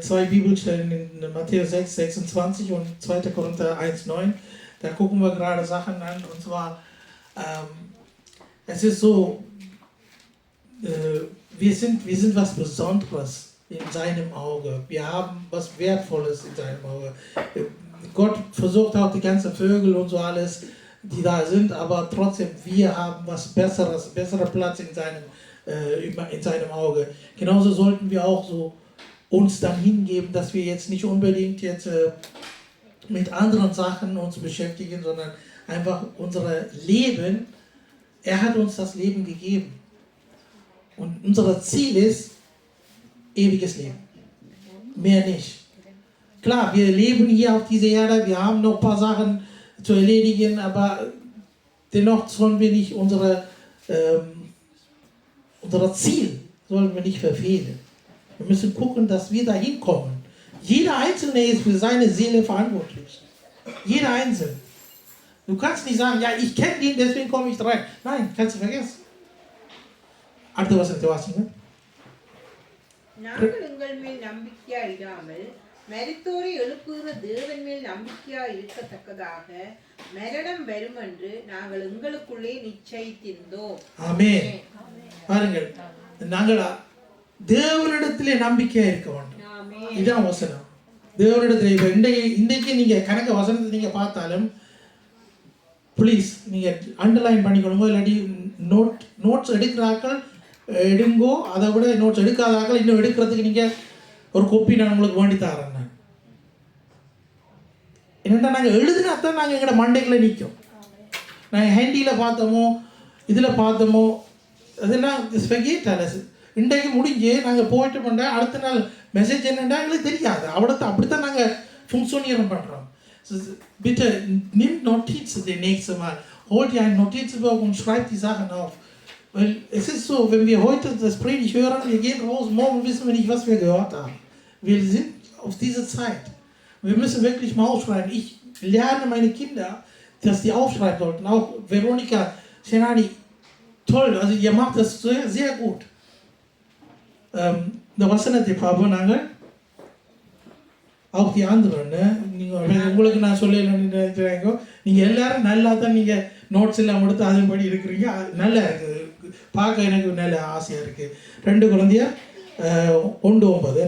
2 Bibelstellen in Matthäus 6:26 und 2. Korinther 1:9. Da gucken wir gerade Sachen an, und zwar es ist so, wir sind was Besonderes in seinem Auge. Wir haben was Wertvolles in seinem Auge. Gott versucht auch die ganzen Vögel und so alles, die da sind, aber trotzdem, wir haben was Besseres, besserer Platz in seinem Auge. Genauso sollten wir auch so uns dann hingeben, dass wir jetzt nicht unbedingt jetzt mit anderen Sachen uns beschäftigen, sondern einfach unser Leben, er hat uns das Leben gegeben. Und unser Ziel ist ewiges Leben. Mehr nicht. Klar, wir leben hier auf dieser Erde, wir haben noch ein paar Sachen zu erledigen, aber dennoch sollen wir nicht unser Ziel sollen wir nicht verfehlen. Wir müssen gucken, dass wir da hinkommen. Jeder Einzelne ist für seine Seele verantwortlich. Jeder Einzelne. Du kannst nicht sagen, ja, ich kenne ihn, deswegen komme ich rein. Nein, kannst du vergessen. அடுத்த வசனத்தை வாசிங்க. நாங்கள் எங்கள் மேல் நம்பிக்கையா இராமல் மரித்தோரை எழுப்புகிற தேவன் மேல் நம்பிக்கையா இருக்கத்தக்கதாக மரணம் வரும் என்று நாங்கள் எங்களுக்குள்ளே நிச்சயித்திருந்தோம். ஆமென். பாருங்கள், நாங்கள் தேவனிடத்திலே நம்பிக்கையா இருக்க வேண்டும். ஆமென். இதான் வசனம். தேவனிடத்திலே இப்போ இன்றைக்கு நீங்கள் கணக்கு வசனத்தை நீங்கள் பார்த்தாலும் ப்ளீஸ் நீங்கள் அண்டர்லைன் பண்ணிக்கணுமோ, இல்லாட்டி நோட்ஸ் எடுக்கிறாக்கள் எடுங்கோ, அதை விட நோட்ஸ் எடுக்காதாக்கள் இன்னும் எடுக்கிறதுக்கு நீங்கள் ஒரு கோப்பி நான் உங்களுக்கு வேண்டி தரேன். நான் என்னென்னா நாங்கள் எழுதுனா தான் நாங்கள் எங்களோட மண்டைகளை நிற்கும். நாங்கள் ஹேண்டியில் பார்த்தோமோ இதில் பார்த்தோமோ அதெல்லாம் ஸ்பெகேட்டால இன்றைக்கு முடிஞ்சு நாங்கள் போயிட்டு பண்ணேன், அடுத்த நாள் மெசேஜ் என்னென்னா எங்களுக்கு தெரியாது. அப்படித்தான் நாங்கள் ஃபங்க்ஷனியரம் பண்ணுறோம். Bitte nimm Notizen den nächsten Mal. Hol dir ein Notizbuch und schreib die Sachen auf. Weil es ist so, wenn wir heute das Predigt hören, wir gehen raus, morgen wissen wir nicht, was wir gehört haben. Wir sind auf diese Zeit. Wir müssen wirklich mal aufschreiben. Ich lerne meine Kinder, dass die aufschreiben sollten. Auch Veronika, Shenani, toll, also ihr macht das sehr, sehr gut. இந்த வசனத்தை பார்ப்போம் நாங்கள். auch die anderen, நீங்கள் உங்களுக்கு நான் சொல்லலைன்னு நினைக்கிறீங்க. நீங்கள் எல்லாரும் நல்லா தான் நீங்கள் நோட்ஸ் எல்லாம் எடுத்து அதன்படி இருக்கிறீங்க. நல்லா இருக்குது, பார்க்க எனக்கு நல்ல ஆசையாக இருக்குது. 2 Corinthians 1:9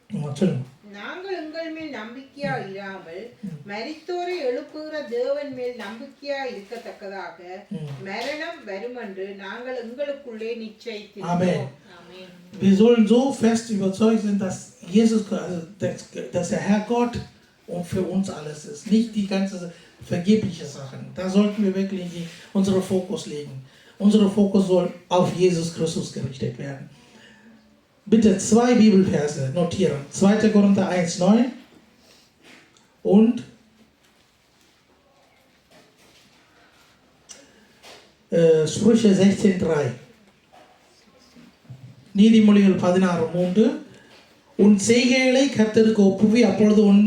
என்ன சொல்லுங்க. நாங்கள் எங்கள் மேல் நம்பிக்கையா இராமல் மரித்தோரை எழுப்புகிற தேவன் மேல் நம்பிக்கையா இருக்கத்தக்கதாக மரணம் வரும் என்று நாங்கள் எங்களுக்குள்ளே நிச்சயித்திருந்தோம். Wir sollen so fest überzeugt sein, dass Jesus, also dass der Herr Gott und für uns alles ist, nicht die ganze vergebliche Sachen. Da sollten wir wirklich unseren Fokus legen. Unser Fokus soll auf Jesus Christus gerichtet werden. Bitte 2 Bibelverse notieren. 2. Korinther 1:9 und Sprüche 16:3. நீதிமொழிகள் 16:3. உன் செய்கைகளை கர்த்தருக்கு ஒப்புவி, அப்பொழுது உன்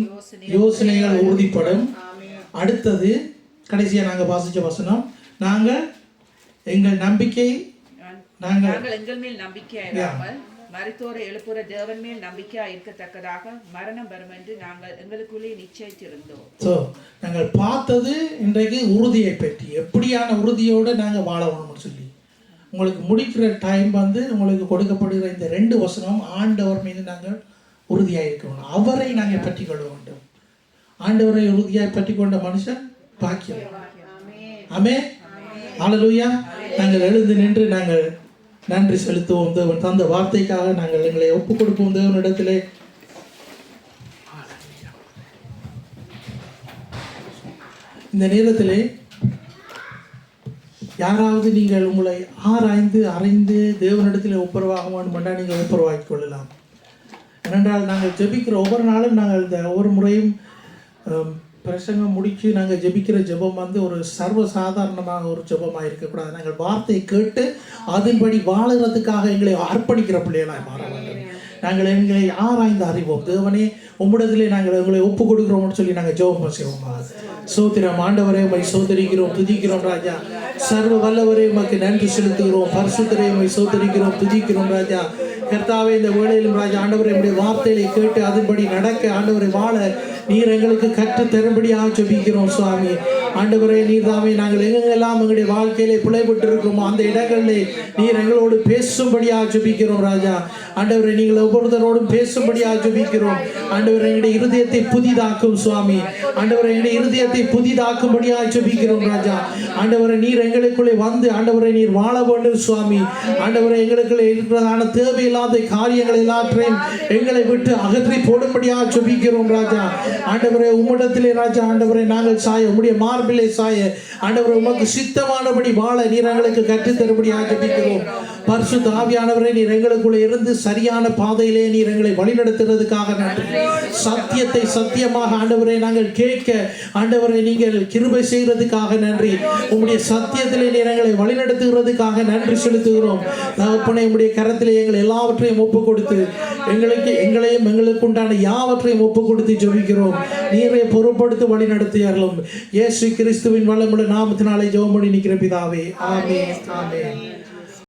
யோசனைகள் உறுதிப்படும். அடுத்தது கடைசியாக நாங்கள் வாசிச்ச வசனம், நாங்கள் எங்கள் நம்பிக்கை எங்கள் மேல் நம்பிக்கையா இராமல் மரித்தோரை எழுப்புகிற தேவன் மேல் நம்பிக்கையா இருக்கத்தக்கதாக மரணம் வரும் என்று நாங்கள் எங்களுக்குள்ளே நிச்சயித்திருந்தோம். ஸோ நாங்கள் பார்த்தது இன்றைக்கு உறுதியை பற்றி, எப்படியான உறுதியோடு நாங்கள் வாழ வேணும்னு சொல்லி உங்களுக்கு முடிக்கிற டைம் உங்களுக்கு கொடுக்கப்படுகிற இந்த 2 வசனம் ஆண்டவர் மீது நாங்கள் உறுதியாக இருக்கணும். அவரை நாங்கள் பற்றி கொள்ள வேண்டும். ஆண்டவரை உறுதியாக பற்றி கொண்ட மனுஷன் பாக்கியம். ஆமென். ஹல்லேலூயா. நாங்கள் எழுந்து நின்று நாங்கள் நன்றி செலுத்துவோம். தேவன் தந்த வார்த்தைக்காக நாங்கள் எங்களை ஒப்புக் கொடுப்போம் தேவனிடத்திலே. இந்த நேரத்திலே யாராவது நீங்கள் உங்களை அறிந்து தேவனிடத்தில் ஒப்புரவாக வேண்டுமென்றால் நீங்கள் ஒப்புரவாக்கிக் கொள்ளலாம். ஏனென்றால் நாங்கள் ஜெபிக்கிற ஒவ்வொரு நாளும் நாங்கள் இந்த ஒவ்வொரு முறையும் பிரசங்கம் முடித்து நாங்கள் ஜெபிக்கிற ஜெபம் ஒரு சர்வசாதாரணமாக ஒரு ஜெபமாக இருக்கக்கூடாது. நாங்கள் வார்த்தையை கேட்டு அதன்படி வாழுறதுக்காக எங்களை அர்ப்பணிக்கிற பிள்ளைகளாக மாற வேண்டும். நாங்கள் எங்களை ஆராய்ந்து அறிவோம். தேவனே உம்மிடத்திலே நாங்கள் எங்களை ஒப்பு கொடுக்கிறோம்னு சொல்லி நாங்கள் ஜெபம் செய்வோமா. சோத்திரம் ஆண்டவரே, உம்மை சோதரிக்கிறோம், துதிக்கிறோம் ராஜா. சர்வ வல்லவரே, உமக்கு நன்றி செலுத்துகிறோம். பரிசுத்தரே, உம்மை சோதரிக்கிறோம், துதிக்கிறோம் ராஜா. கர்த்தாவே, இந்த வேளையிலும் ராஜா ஆண்டவரே, உம்முடைய வார்த்தைகளை கேட்டு அதன்படி நடக்க ஆண்டவரை வாழ நீர் எங்களுக்கு கற்று தரும்படியாக ஜெபிக்கிறோம் சுவாமி. ஆண்டவரே, நீர் தாமே நாங்கள் எங்கெல்லாம் எங்களுடைய வாழ்க்கையிலே பிழைப்பட்டு இருக்கிறோமோ அந்த இடங்களிலே நீர் எங்களோடு பேசும்படியாக ஜெபிக்கிறோம் ராஜா. ஆண்டவரே, நீங்கள் ஒவ்வொருத்தரோடும் பேசும்படியாக ஜெபிக்கிறோம். ஆண்டவரே, எங்களுடைய இருதயத்தை புதிதாக்கும் சுவாமி. ஆண்டவரே, எங்களுடைய இருதயத்தை புதிதாக்கும்படியாக ஜெபிக்கிறோம் ராஜா. ஆண்டவரே, நீர் எங்களுக்குள்ளே வந்து ஆண்டவரே நீர் வாழ வேண்டும் சுவாமி. ஆண்டவரே, எங்களுக்குள்ளே இருக்கிறதான தேவையில்லாத காரியங்கள் எல்லாற்றையும் எங்களை விட்டு அகற்றி போடும்படியாக ஜெபிக்கிறோம் ராஜா. ஆண்டவரே, உம்மிடத்திலே ராஜா ஆண்டவரே நாங்கள் சாய உம்முடைய மார்பிலே சாய ஆண்டவரே உமக்கு சித்தமானபடி வாழ நீர் எங்களுக்கு கற்றுத் தரும்படியாக ஜெபிக்கிறோம். பரிசுத்த ஆவியானவரே, நீர் எங்களுக்குள்ளே இருந்து சரியான பாதையிலே நீர் எங்களை வழிநடத்துறதுக்காக நன்றி. சத்தியத்தை சத்தியமாக ஆண்டவரே நாங்கள் கேட்க ஆண்டவரே நீங்கள் கிருபை செய்கிறதுக்காக நன்றி. உம்முடைய சத்தியத்திலே நீர் எங்களை வழிநடத்துகிறதுக்காக நன்றி செலுத்துகிறோம். தகப்பனே, உம்முடைய கரத்திலே எங்கள் எல்லாவற்றையும் ஒப்பு கொடுத்து எங்களையும் எங்களுக்கு உண்டான யாவற்றையும் ஒப்பு கொடுத்து ஜெபிக்கிறோம். நீரை பொறுப்படுத்தி வழி நடத்தியார்களும் இயேசு கிறிஸ்துவின் வல்லமுள்ள நாமத்தினாலே ஜெபம் பண்ணி நிற்கிற பிதாவே, ஆமென், ஆமென்.